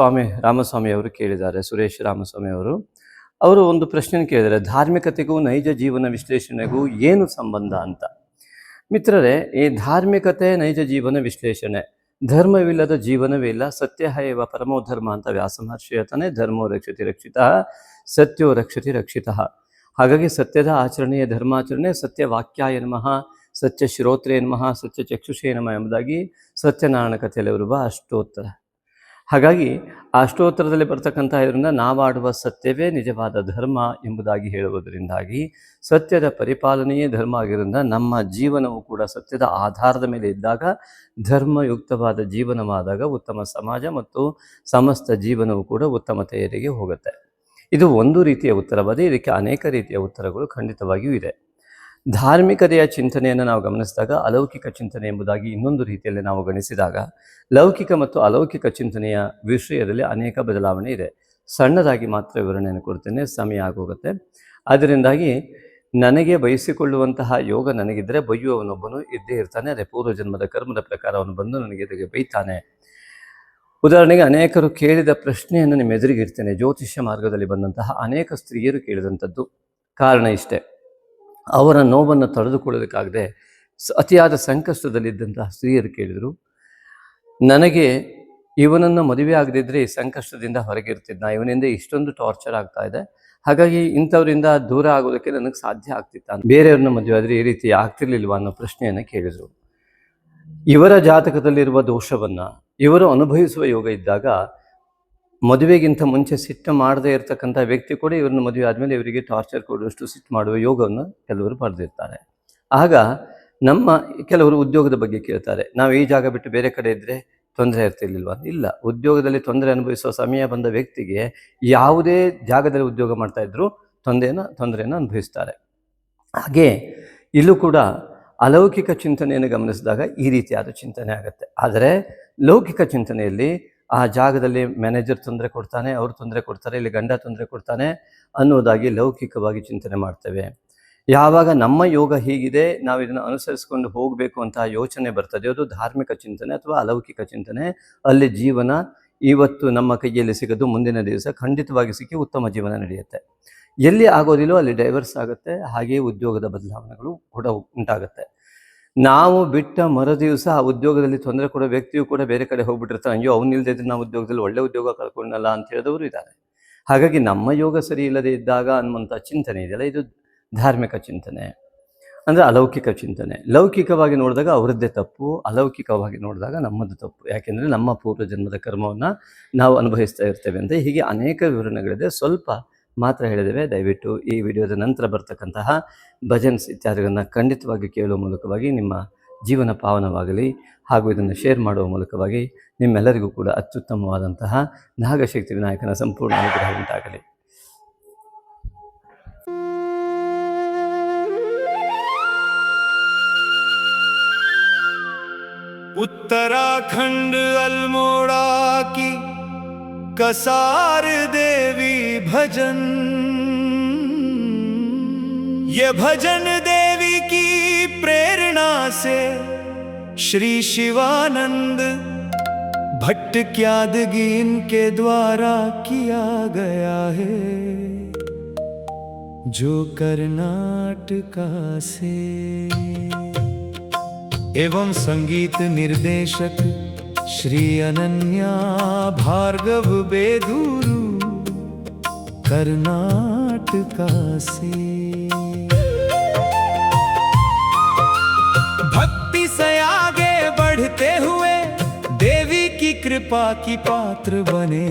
ರಾಮಸ್ವಾಮಿ ಅವರು ಕೇಳಿದ್ದಾರೆ, ಸುರೇಶ್ ರಾಮಸ್ವಾಮಿ ಅವರು ಒಂದು ಪ್ರಶ್ನೆ ಕೇಳಿದ್ದಾರೆ, ಧಾರ್ಮಿಕತೆಗೂ ನೈಜ ಜೀವನ ವಿಶ್ಲೇಷಣೆಗೂ ಏನು ಸಂಬಂಧ ಅಂತ. ಮಿತ್ರರೇ, ಈ ಧಾರ್ಮಿಕತೆ ನೈಜ ಜೀವನ ವಿಶ್ಲೇಷಣೆ, ಧರ್ಮವಿಲ್ಲದ ಜೀವನವೇ ಇಲ್ಲ, ಸತ್ಯ ಏವ ಪರಮೋ ಧರ್ಮ ಅಂತ ವ್ಯಾಸ ಮಹರ್ಷಿ ಹೇಳ್ತಾನೆ. ಧರ್ಮೋ ರಕ್ಷತಿ ರಕ್ಷಿತ, ಸತ್ಯೋ ರಕ್ಷತಿ ರಕ್ಷಿತ. ಹಾಗಾಗಿ ಸತ್ಯದ ಆಚರಣೆಯ ಧರ್ಮಾಚರಣೆ, ಸತ್ಯ ವಾಕ್ಯಾಯ ನಮಃ, ಸತ್ಯ ಶ್ರೋತ್ರೇ ನಮಃ, ಸತ್ಯ ಚಕ್ಷುಷೇ ನಮಃ ಎಂಬುದಾಗಿ ಸತ್ಯನಾರಾಯಣ ಕಥೆಯಲ್ಲಿ ಬರುವ ಅಷ್ಟೋತ್ತರ. ಹಾಗಾಗಿ ಆ ಅಷ್ಟೋತ್ತರದಲ್ಲಿ ಬರ್ತಕ್ಕಂಥ ಇದರಿಂದ ನಾವಾಡುವ ಸತ್ಯವೇ ನಿಜವಾದ ಧರ್ಮ ಎಂಬುದಾಗಿ ಹೇಳುವುದರಿಂದಾಗಿ ಸತ್ಯದ ಪರಿಪಾಲನೆಯೇ ಧರ್ಮ ಆಗಿರೋದ್ರಿಂದ ನಮ್ಮ ಜೀವನವು ಕೂಡ ಸತ್ಯದ ಆಧಾರದ ಮೇಲೆ ಇದ್ದಾಗ, ಧರ್ಮಯುಕ್ತವಾದ ಜೀವನವಾದಾಗ ಉತ್ತಮ ಸಮಾಜ ಮತ್ತು ಸಮಸ್ತ ಜೀವನವು ಕೂಡ ಉತ್ತಮತೆಯರಿಗೆ ಹೋಗುತ್ತೆ. ಇದು ಒಂದು ರೀತಿಯ ಉತ್ತರವಾದ. ಇದಕ್ಕೆ ಅನೇಕ ರೀತಿಯ ಉತ್ತರಗಳು ಖಂಡಿತವಾಗಿಯೂ ಇದೆ. ಧಾರ್ಮಿಕತೆಯ ಚಿಂತನೆಯನ್ನು ನಾವು ಗಮನಿಸಿದಾಗ ಅಲೌಕಿಕ ಚಿಂತನೆ ಎಂಬುದಾಗಿ ಇನ್ನೊಂದು ರೀತಿಯಲ್ಲಿ ನಾವು ಗಣಿಸಿದಾಗ ಲೌಕಿಕ ಮತ್ತು ಅಲೌಕಿಕ ಚಿಂತನೆಯ ವಿಷಯದಲ್ಲಿ ಅನೇಕ ಬದಲಾವಣೆ ಇದೆ. ಸಣ್ಣದಾಗಿ ಮಾತ್ರ ವಿವರಣೆಯನ್ನು ಕೊಡ್ತೇನೆ, ಸಮಯ ಆಗೋಗುತ್ತೆ. ಅದರಿಂದಾಗಿ ನನಗೆ ಬಯಸಿಕೊಳ್ಳುವಂತಹ ಯೋಗ ನನಗಿದ್ದರೆ ಬೈಯುವವನೊಬ್ಬನು ಇದ್ದೇ ಇರ್ತಾನೆ. ಅದೇ ಪೂರ್ವಜನ್ಮದ ಕರ್ಮದ ಪ್ರಕಾರ ಅವನು ಬಂದು ನನಗೆ ಎದುರಿಗೆ ಬೈತಾನೆ. ಉದಾಹರಣೆಗೆ ಅನೇಕರು ಕೇಳಿದ ಪ್ರಶ್ನೆಯನ್ನು ನಿಮ್ಮ ಎದುರಿಗೆ ಇಡ್ತೇನೆ. ಜ್ಯೋತಿಷ್ಯ ಮಾರ್ಗದಲ್ಲಿ ಬಂದಂತಹ ಅನೇಕ ಸ್ತ್ರೀಯರು ಕೇಳಿದಂಥದ್ದು ಕಾರಣ ಇಷ್ಟೇ. ಅವರ ನೋವನ್ನು ತಡೆದುಕೊಳ್ಳೋದಕ್ಕಾಗದೆ ಅತಿಯಾದ ಸಂಕಷ್ಟದಲ್ಲಿದ್ದಂತಹ ಸ್ತ್ರೀಯರು ಕೇಳಿದರು, ನನಗೆ ಇವನನ್ನು ಮದುವೆ ಆಗದಿದ್ದರೆ ಈ ಸಂಕಷ್ಟದಿಂದ ಹೊರಗಿರ್ತಿದ್ದ, ಇವನಿಂದ ಇಷ್ಟೊಂದು ಟಾರ್ಚರ್ ಆಗ್ತಾ ಇದೆ, ಹಾಗಾಗಿ ಇಂಥವರಿಂದ ದೂರ ಆಗೋದಕ್ಕೆ ನನಗೆ ಸಾಧ್ಯ ಆಗ್ತಿತ್ತ, ಬೇರೆಯವ್ರನ್ನ ಮದುವೆ ಆದರೆ ಈ ರೀತಿ ಆಗ್ತಿರ್ಲಿಲ್ವಾ ಅನ್ನೋ ಪ್ರಶ್ನೆಯನ್ನು ಕೇಳಿದರು. ಇವರ ಜಾತಕದಲ್ಲಿರುವ ದೋಷವನ್ನು ಇವರು ಅನುಭವಿಸುವ ಯೋಗ ಇದ್ದಾಗ ಮದುವೆಗಿಂತ ಮುಂಚೆ ಸಿಟ್ಟು ಮಾಡದೇ ಇರತಕ್ಕಂಥ ವ್ಯಕ್ತಿ ಕೂಡ ಇವ್ರನ್ನ ಮದುವೆ ಆದಮೇಲೆ ಇವರಿಗೆ ಟಾರ್ಚರ್ ಕೊಡುವಷ್ಟು ಸಿಟ್ಟು ಮಾಡುವ ಯೋಗವನ್ನು ಕೆಲವರು ಪಡೆದಿರ್ತಾರೆ. ಆಗ ನಮ್ಮ ಕೆಲವರು ಉದ್ಯೋಗದ ಬಗ್ಗೆ ಕೇಳ್ತಾರೆ, ನಾವು ಈ ಜಾಗ ಬಿಟ್ಟು ಬೇರೆ ಕಡೆ ಇದ್ದರೆ ತೊಂದರೆ ಇರ್ತಿರ್ಲಿಲ್ವಾ? ಇಲ್ಲ, ಉದ್ಯೋಗದಲ್ಲಿ ತೊಂದರೆ ಅನುಭವಿಸುವ ಸಮಯ ಬಂದ ವ್ಯಕ್ತಿಗೆ ಯಾವುದೇ ಜಾಗದಲ್ಲಿ ಉದ್ಯೋಗ ಮಾಡ್ತಾ ಇದ್ರೂ ತೊಂದರೆಯನ್ನು ಅನುಭವಿಸ್ತಾರೆ. ಹಾಗೆ ಇಲ್ಲೂ ಕೂಡ ಅಲೌಕಿಕ ಚಿಂತನೆಯನ್ನು ಗಮನಿಸಿದಾಗ ಈ ರೀತಿಯಾದ ಚಿಂತನೆ ಆಗುತ್ತೆ. ಆದರೆ ಲೌಕಿಕ ಚಿಂತನೆಯಲ್ಲಿ ಆ ಜಾಗದಲ್ಲಿ ಮ್ಯಾನೇಜರ್ ತೊಂದರೆ ಕೊಡ್ತಾನೆ, ಅವರು ತೊಂದರೆ ಕೊಡ್ತಾರೆ, ಇಲ್ಲಿ ಗಂಡ ತೊಂದರೆ ಕೊಡ್ತಾನೆ ಅನ್ನೋದಾಗಿ ಲೌಕಿಕವಾಗಿ ಚಿಂತನೆ ಮಾಡ್ತೇವೆ. ಯಾವಾಗ ನಮ್ಮ ಯೋಗ ಹೀಗಿದೆ, ನಾವು ಇದನ್ನು ಅನುಸರಿಸ್ಕೊಂಡು ಹೋಗಬೇಕು ಅಂತ ಯೋಚನೆ ಬರ್ತದೆ, ಅದು ಧಾರ್ಮಿಕ ಚಿಂತನೆ ಅಥವಾ ಅಲೌಕಿಕ ಚಿಂತನೆ. ಅಲ್ಲಿ ಜೀವನ ಇವತ್ತು ನಮ್ಮ ಕೈಯಲ್ಲಿ ಸಿಗೋದು ಮುಂದಿನ ದಿವಸ ಖಂಡಿತವಾಗಿ ಸಿಕ್ಕಿ ಉತ್ತಮ ಜೀವನ ನಡೆಯುತ್ತೆ. ಎಲ್ಲಿ ಆಗೋದಿಲ್ಲೋ ಅಲ್ಲಿ ಡೈವರ್ಸ್ ಆಗುತ್ತೆ. ಹಾಗೆಯೇ ಉದ್ಯೋಗದ ಬದಲಾವಣೆಗಳು ಕೂಡ ಉಂಟಾಗುತ್ತೆ. ನಾವು ಬಿಟ್ಟ ಮರುದಿವಸ ಆ ಉದ್ಯೋಗದಲ್ಲಿ ತೊಂದರೆ ಕೊಡೋ ವ್ಯಕ್ತಿಯು ಕೂಡ ಬೇರೆ ಕಡೆ ಹೋಗ್ಬಿಟ್ಟಿರ್ತಾನೆ, ಅಯ್ಯೋ ಅವನಿಲ್ಲದೆ ಇದ್ರೆ ನಾವು ಉದ್ಯೋಗದಲ್ಲಿ ಒಳ್ಳೆ ಉದ್ಯೋಗ ಕಳ್ಕೊಂಡಲ್ಲ ಅಂತ ಹೇಳಿದವರು ಇದ್ದಾರೆ. ಹಾಗಾಗಿ ನಮ್ಮ ಯೋಗ ಸರಿ ಇಲ್ಲದೆ ಇದ್ದಾಗ ಅನ್ನುವಂಥ ಚಿಂತನೆ ಇದೆಯಲ್ಲ, ಇದು ಧಾರ್ಮಿಕ ಚಿಂತನೆ, ಅಂದರೆ ಅಲೌಕಿಕ ಚಿಂತನೆ. ಲೌಕಿಕವಾಗಿ ನೋಡಿದಾಗ ಅವರದ್ದೇ ತಪ್ಪು, ಅಲೌಕಿಕವಾಗಿ ನೋಡಿದಾಗ ನಮ್ಮದು ತಪ್ಪು. ಯಾಕೆಂದರೆ ನಮ್ಮ ಪೂರ್ವಜನ್ಮದ ಕರ್ಮವನ್ನು ನಾವು ಅನುಭವಿಸ್ತಾ ಇರ್ತೇವೆ ಅಂತ. ಹೀಗೆ ಅನೇಕ ವಿವರಣೆಗಳಿದೆ, ಸ್ವಲ್ಪ ಮಾತ್ರ ಹೇಳಿದ್ದೇವೆ. ದಯವಿಟ್ಟು ಈ ವಿಡಿಯೋದ ನಂತರ ಬರ್ತಕ್ಕಂತಹ ಭಜನ್ಸ್ ಇತ್ಯಾದಿಗಳನ್ನು ಖಂಡಿತವಾಗಿ ಕೇಳುವ ಮೂಲಕವಾಗಿ ನಿಮ್ಮ ಜೀವನ ಪಾವನವಾಗಲಿ, ಹಾಗೂ ಇದನ್ನು ಶೇರ್ ಮಾಡುವ ಮೂಲಕವಾಗಿ ನಿಮ್ಮೆಲ್ಲರಿಗೂ ಕೂಡ ಅತ್ಯುತ್ತಮವಾದಂತಹ ನಾಗಶಕ್ತಿ ವಿನಾಯಕನ ಸಂಪೂರ್ಣ ಅನುಗ್ರಹ ಉಂಟಾಗಲಿ. उत्तराखंड अल्मोड़ा की कसार देवी भजन, ये भजन देवी की प्रेरणा से श्री शिवानंद भट्ट क्यादगी इनके द्वारा किया गया है, जो कर्नाटका से। एवं संगीत निर्देशक श्री अनन्या भार्गव बेदूरू कर्नाटका से। भक्ति से आगे बढ़ते हुए देवी की कृपा की पात्र बने।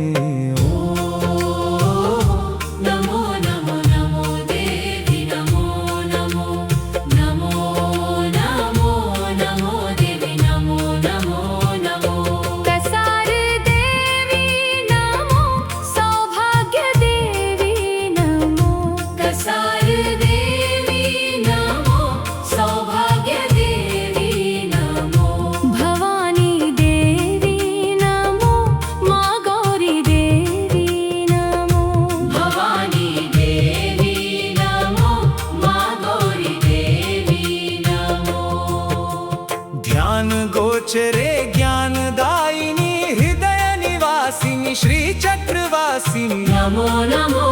गोचरे ज्ञानदायिनी हृदय निवासिनी श्री चक्रवासिनी नमो नमो।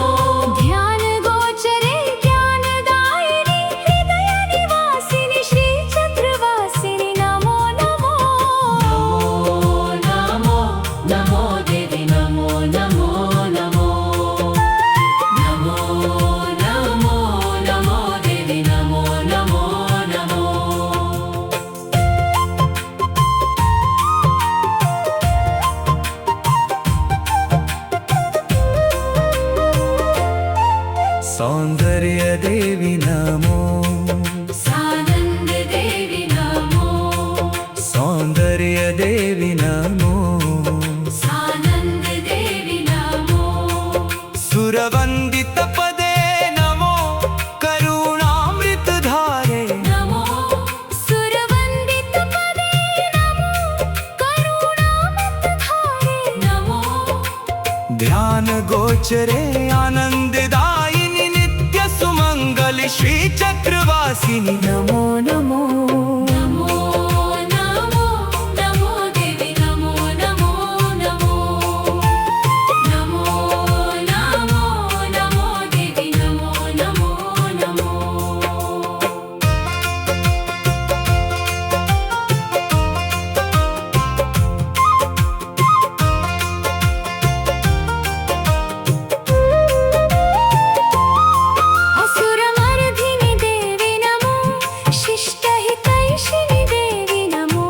ध्यान गोचरे ज्ञानदायिनी हृदय निवासिनी श्री चक्रवासिनी नमो नमो। नमो नमो देवी नमो नमो नमो। नमो नमो नमो देवी नमो नमो नमो। सौंदर्य देवी नमो। सानंद देवी नमो। सौंदर्य देवी नमो। सानंद देवी नमो। सुरवंदित पदे नमो। करुणामृत धारे नमो। सुरवंदित पदे नमो। करुणामृत धारे नमो। ध्यान गोचरे आनंददायिनी श्री चक्रवासिनी नमो नमो नमो नमो नमो देवी नमो नमो नमो नमो नमो नमो देवी नमो नमो नमो असुरमर्दिनि देवी नमो शिष्टहितैषिणि देवी नमो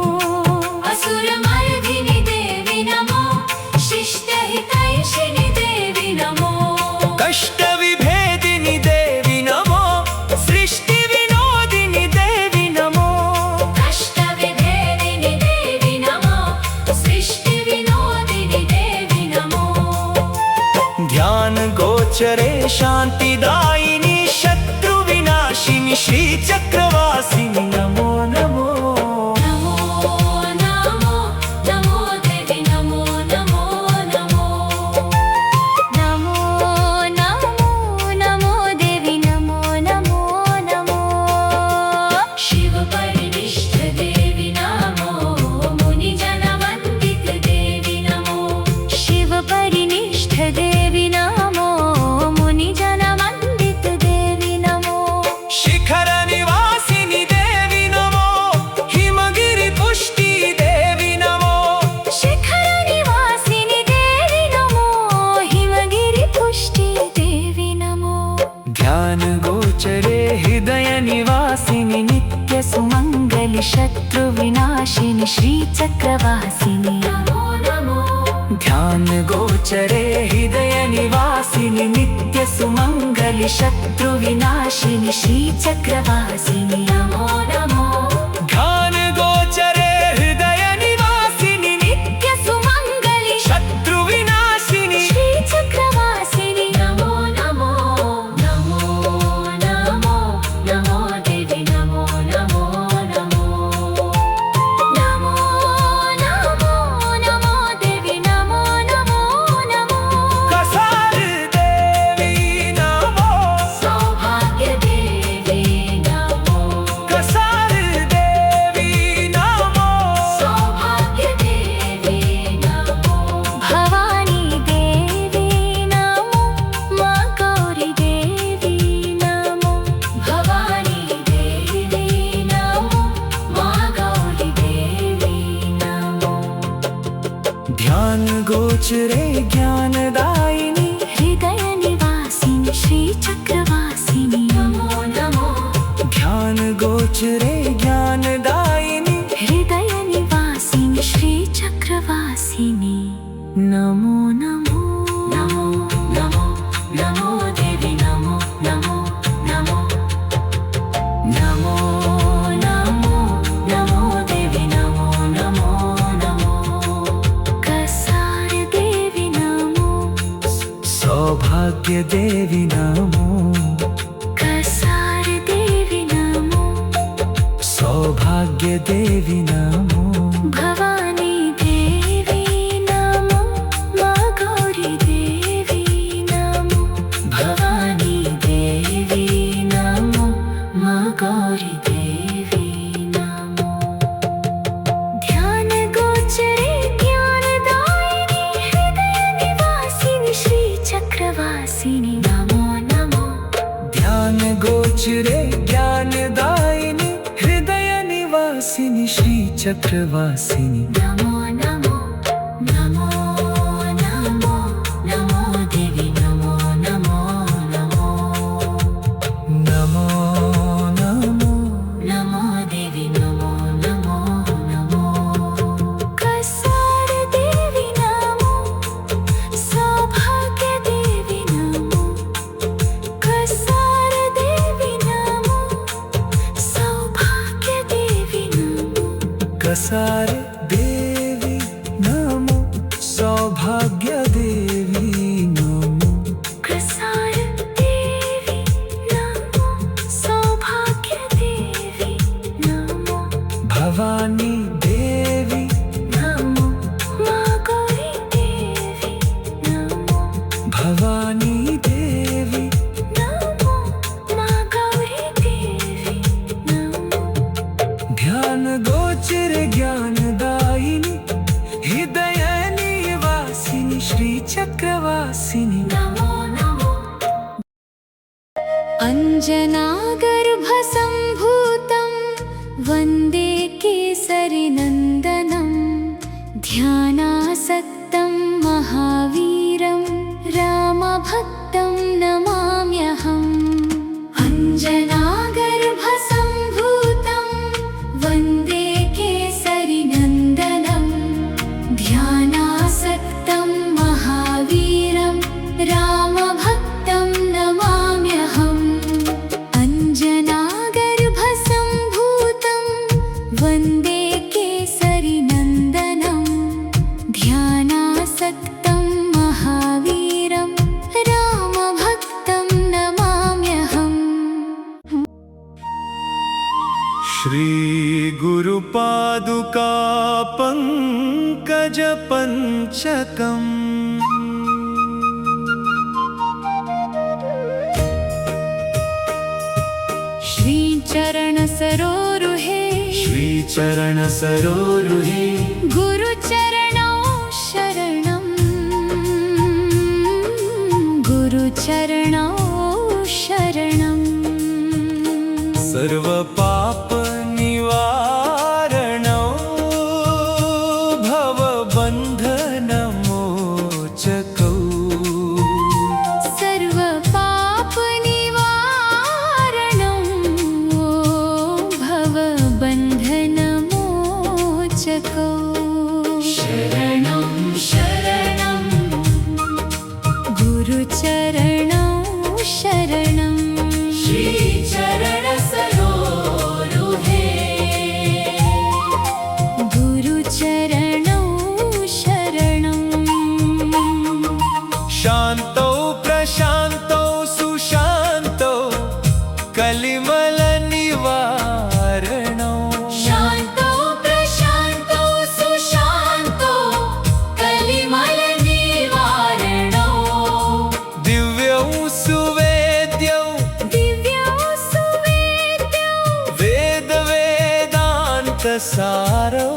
असुरमर्दिनि देवी नमो शिष्टहितैषिणि देवी नमो कष्ट विभेदिनी देवी नमो सृष्टि विनोदिनी देवी नमो कष्टविभेदिनि देवी नमो सृष्टिविनोदिनि देवी नमो ध्यान गोचरे शांतिदायिनी शत्रु विनाशिनी श्री चक्रवासिनी नमो नमो नमो नमो नमो देवी नमो नमो नमो नमो नमो नमो देवी नमो नमो नमो शिव परिनिष्ठ देवी नमो मुनिजन वन्दित देवी नमो शिव परिनिष्ठ देवी नमो मुनिजन वन्दित देवी नमो शिखर निवासिनी देवी नमो हिमगिरि पुष्टि देवी नमो शिखर निवासिनि देवी नमो हिमगिरि पुष्टि देवी नमो ध्यान गोचरे हृदय निवासिनी नित्य सुमंगलि शत्रु विनाशिनि श्री चक्रवासिनि नमो नमो ध्यान गोचरे हृदय निवासिनी नित्य सुमंगलि शत्रु विनाशिनि श्री चक्रवासिनि नमो नमो ध्यान गोचरे हृदय निवासिनी नित्य सुमंगलि शत्रु विनाशिनी श्री चक्रवासिनि नमो नमो नमो नमो नमो देवी नमो नमो नमो नमो नमो नमो देवी नमो नमो नमो कसार देवी नमो सौभाग्य देवी नमो कसार देवी नमो सौभाग्य देवी नमो भवानी देवी नमो माँ गौरी देवी नमो भवानी देवी नमो माँ गौरी देवी नमो ध्यान गोचरे ज्ञानदायिनी हृदय निवासिनि श्री चक्रवासिनि नमो नमो ध्यान गोचरे ज्ञानदायिनी हृदय निवासिनि श्री चक्रवासिनि नमो नमो नमो नमो नमो देवी नमो नमो नमो नमो नमो नमो देवी नमो नमो नमो कसार देवी नमो सौभाग्य देवी नमो कसार देवी नमो सौभाग्य देवी नमो भवानी देवी नमो माँ गौरी देवी नमो भवानी देवी नमो माँ गौरी देवी नमो ध्यान गोचरे ज्ञानदायिनी हृदय निवासिनि श्री चक्रवासिनि नमो नमो ध्यान गोचरे ज्ञानदायिनी हृदय निवासिनी श्री चक्रवासिनी नमो नमो नमो नमो नमो देवी नमो नमो नमो नमो नमो नमो देवी नमो नमो नमो कसार देवी नमो सौभाग्य देवी नमो कसार देवी नमो सौभाग्य देवी नमो कसार देवी नमो सौभाग्य देवी नमो कसार देवी नमो सौभाग्य देवी नमो भवानी देवी नमो माँ गौरी देवी नमो भवानी देवी नमो माँ गौरी ज्ञान गोचर ज्ञानदायिनी हृदय निवासिनी श्री चक्रवासिनी नमो नमो अञ्जनागर्भसम्भूतं वन्दे केसरिनन्दनं ध्यानासक्तं महावीरं रामभक्तं नमाम्यहम् अञ्जनागर्भसम्भूतं वन्दे केसरिनन्दनं ध्यानासक्तं महावीरं रामभक्तं नमाम्यहम् अञ्जनागर्भसम्भूतं वन्दे केसरिनन्दनं ध्यानासक्तं महावीरं रामभक्तं नमाम्यहम् श्री गुरुपादुका पंकज पंचकम् श्रीचरणसरोरुहे श्रीचरण सरोरुहे गुरुचरणौ शरणं गुरुचरणौ शरणम् सर्व पाप निवारणौ भव बंधन मोचकौ सर्वपापनिवारणं भवबन्धनमोचकौ शरणं शरणं गुरुचरणौ शरणं श्रीचरणसरोरुहे गुरुचरणौ शरणम् शांतौ प्रशांतौ सुशांतौ कलिमल निवारणौ शान्तो प्रशान्तो सुशान्तो कलिमलनिवारणौ दिव्यौ सुवेद्यौ दिव्यौ सुवेद्यौ वेद वेदांत सारौ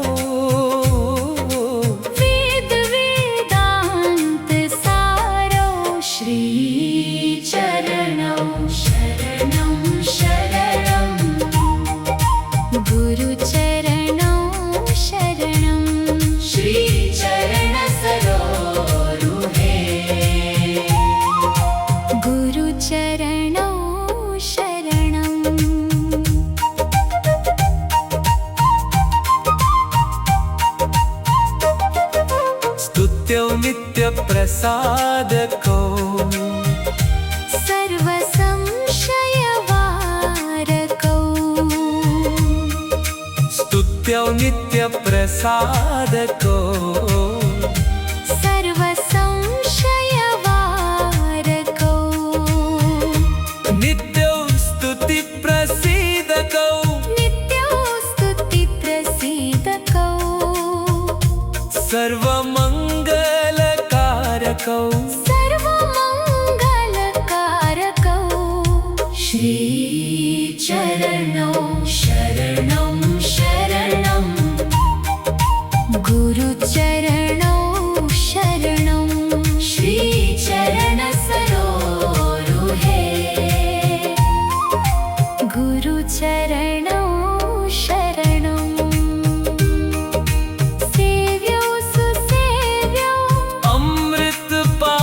वेद वेदान्त सारौ श्रीचरणौ शरणं शरणं गुरुचरणौ शरणं श्रीचरणसरोरुहे गुरुचरणौ शरणम् स्तुत्यौ नित्य प्रसादकौ सर्वसंशयवारकौ स्तुत्यौ नित्य प्रसादकौ सर्वसंशयवारकौ नित्यौ स्तुति प्रसीदकौ नित्यौ स्तुतिप्रसीदकौ सर्वमङ्गलकारकौ सर्वमङ्गलकारकौ श्रीचरणौ शरणं शरणं गुरुचरणौ शरणं श्रीचरणसरोरुहे गुरुचरणौ शरणम् सेव्यौ सुसेव्यौ अमृत पा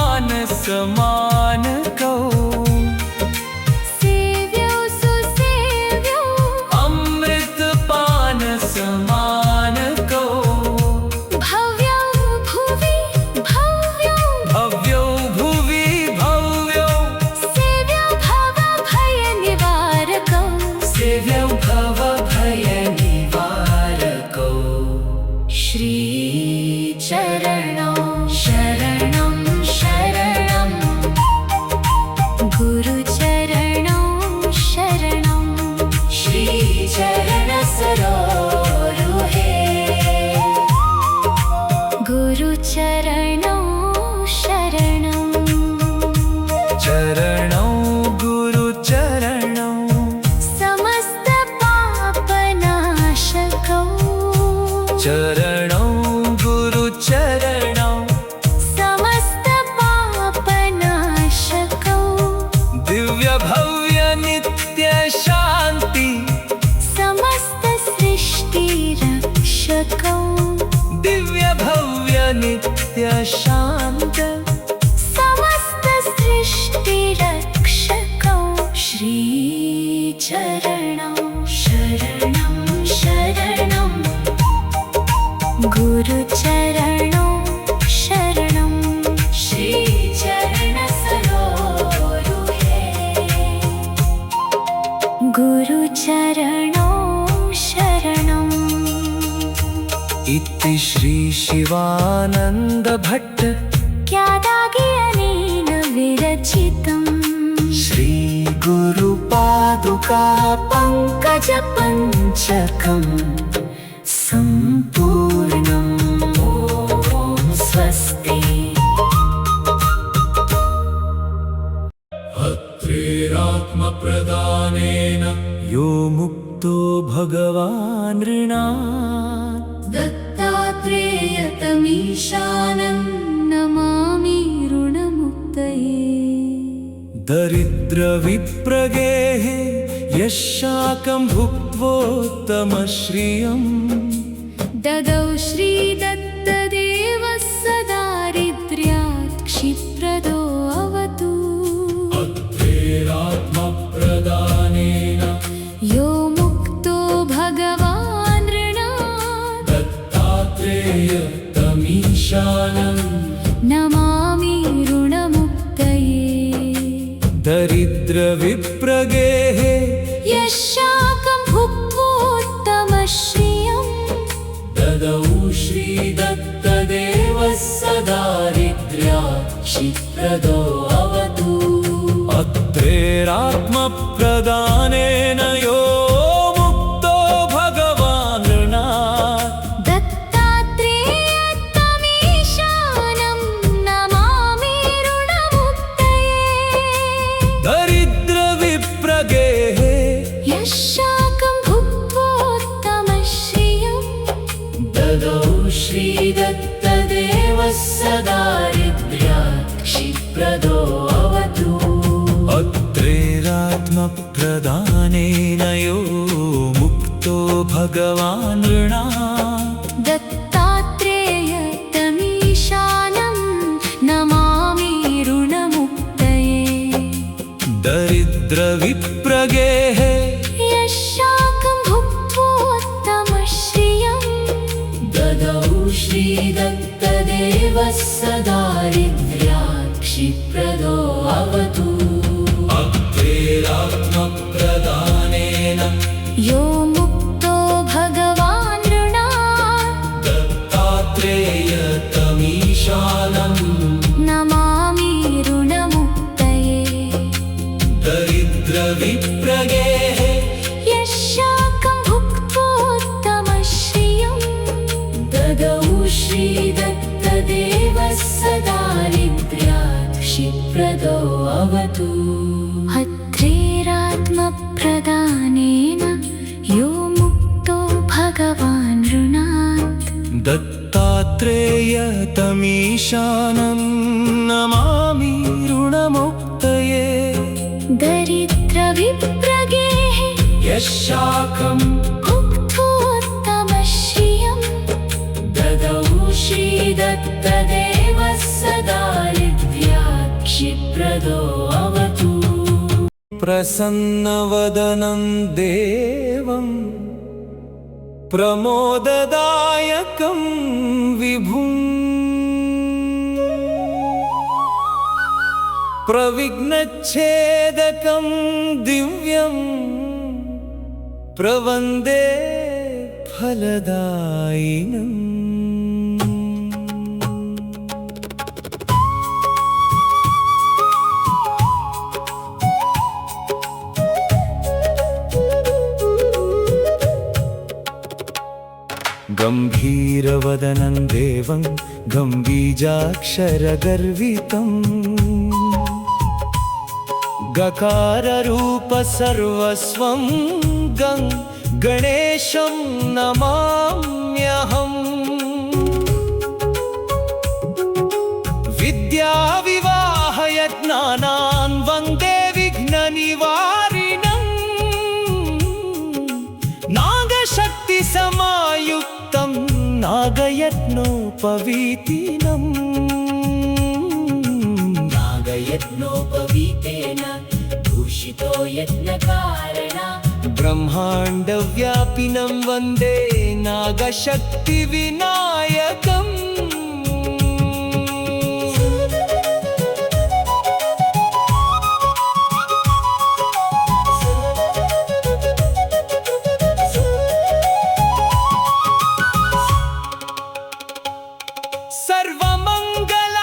शान्त समस्त सृष्टिरक्षकौ श्रीचरणौ शरणं शरणं गुरुचरणौ शरणं श्रीचरण सरोरुहे गुरुचरणौ शरणम् इति श्री शिवानंद भट्ट क्यादागियनेन विरचितम् श्री गुरुपादुका पंकज पंचकम् सम्पूर्णम् ॐ स्वस्ति। अत्रेरात्मप्रदानेन यो मुक्तो भगवान् ऋणात् दत्तात्रेयतमीशानं नमामि ऋणमुक्तये दरिद्रविप्रगेः यशाकं भुक्त्वोत्तमश्रियम् ददौ श्रीदत्तदेवस्य दारिद्र्यात् क्षिप्रदो अवतु अत्रेरात्मप्रदानेन यो मुक्तो भगवान् ऋणात् दत्तात्रेयतमीशानं नमामि ऋणमुक्तये दरिद्रविप्रगेः यशाकं भुक्त्वोत्तमश्रियम् ददौ श्रीदत्तदेवस्य दारिद्र्यात् क्षिप्रदो अवतु अत्रेरात्मप्रदानेन यो मुक्तो भगवान् ऋणात् दत्तात्रेयतमीशानं नमामि ऋणमुक्तये दरिद्रविप्रगेः यशाकं भुक्त्वोत्तमश्रियम् ददौ श्रीदत्तदेवस्य दारिद्र्यात् क्षिप्रदो अवतु अत्रेरात्मप्रदानेन यो मुक्तो भगवान् ऋणात् दत्तात्रेयतमीशानं नमामि ऋणमुक्तये दरिद्रविप्रगेः यशाकं भुक्त्वोत्तमश्रियम् ददौ श्रीदत्तदेवस्य दारिद्र्यात् क्षिप्रदो अवतु अत्रेरात्मप्रदानेन यो मुक्तो भगवान् ऋणात् दत्तात्रेयतमीशानं नमामि ऋणमुक्तये दरिद्रविप्रगेः यशाकं भुक्त्वोत्तमश्रियम् ददौ श्रीदत्तदेवस्य दारिद्र्यात् क्षिप्रदो अवतु अत्रेरात्मप्रदानेन यो मुक्तो भगवान् ऋणात् दत्तात्रेयतमीशानं नमामि ऋणमुक्तये दरिद्रविप्रगेः यशाकं भुक्त्वोत्तमश्रियम् ददौ श्रीदत्तदेवस्य दारिद्र्यात् क्षिप्रदो अवतु प्रसन्नवदनं देवं प्रमोददायकं विभुम् प्रविघ्नच्छेदकं दिव्यं प्रवन्दे फलदायिनम् गम्भीरवदनं देवं गम्भीजाक्षरगर्वितम् गकाररूप सर्वस्वं गणेशं नमाम्यहम् विद्याविवाहयज्ञानान् वन्दे विघ्ननिवारिणम् नागशक्तिसमायुक्तं नागयज्ञोपवीतिनम् यज्ञोपवीतेन दूषितो यज्ञकारण ब्रह्माण्डव्यापिनं वन्दे नागशक्तिविनायकम्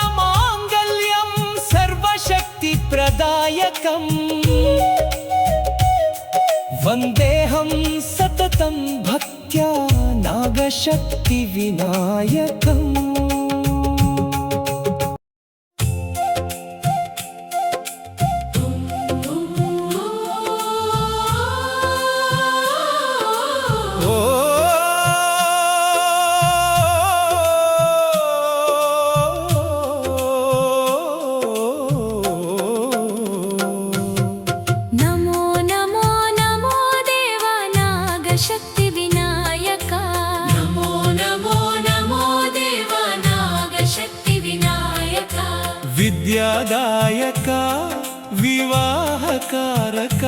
सर्वमङ्गलमाङ्गल्यं सर्वशक्तिप्रदायकम् वन्देऽहं सततं भक्त्या नागशक्तिविनायकम् नमो नमो नमो देव नागशक्तिविनायका नमो नमो नमो देव नागशक्तिविनायका विद्यादायक विवाहकारक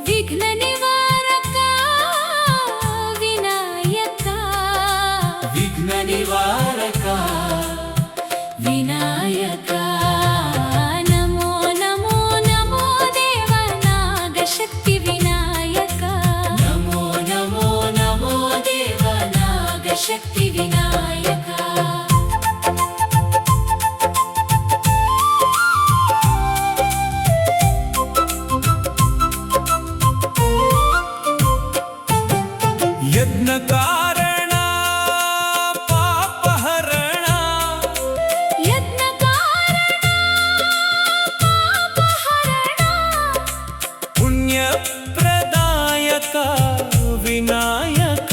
विघ्ननिवारका विनायका विघ्ननिवारका विनायका नमो नमो नमो देव नागशक्तिविनायका नमो नमो नमो देव नागशक्तिविनायका यज्ञकारण पापहरण यज्ञकारण पापहरण पुण्यप्रदायक विनायक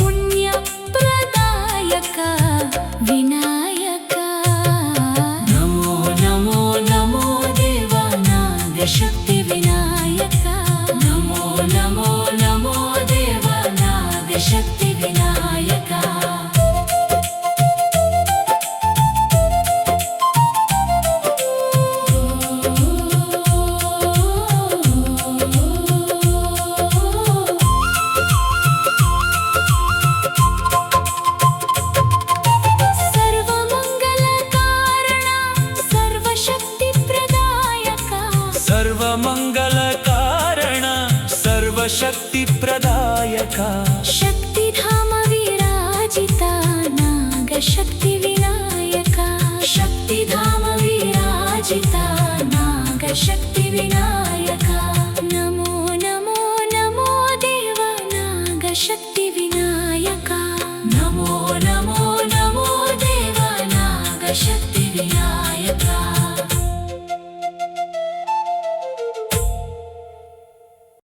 पुण्यप्रदायक विनायक नमो नमो नमो देव नागशक्तिविनायक नमो नमो नमो देव नागशक्तिविनायक सर्वमङ्गलकारण सर्वशक्तिप्रदायक शक्तिधाम विराजिता नागशक्तिविनायका शक्तिधाम विराजिता नागशक्तिविनायका नमो नमो नमो देव नागशक्ति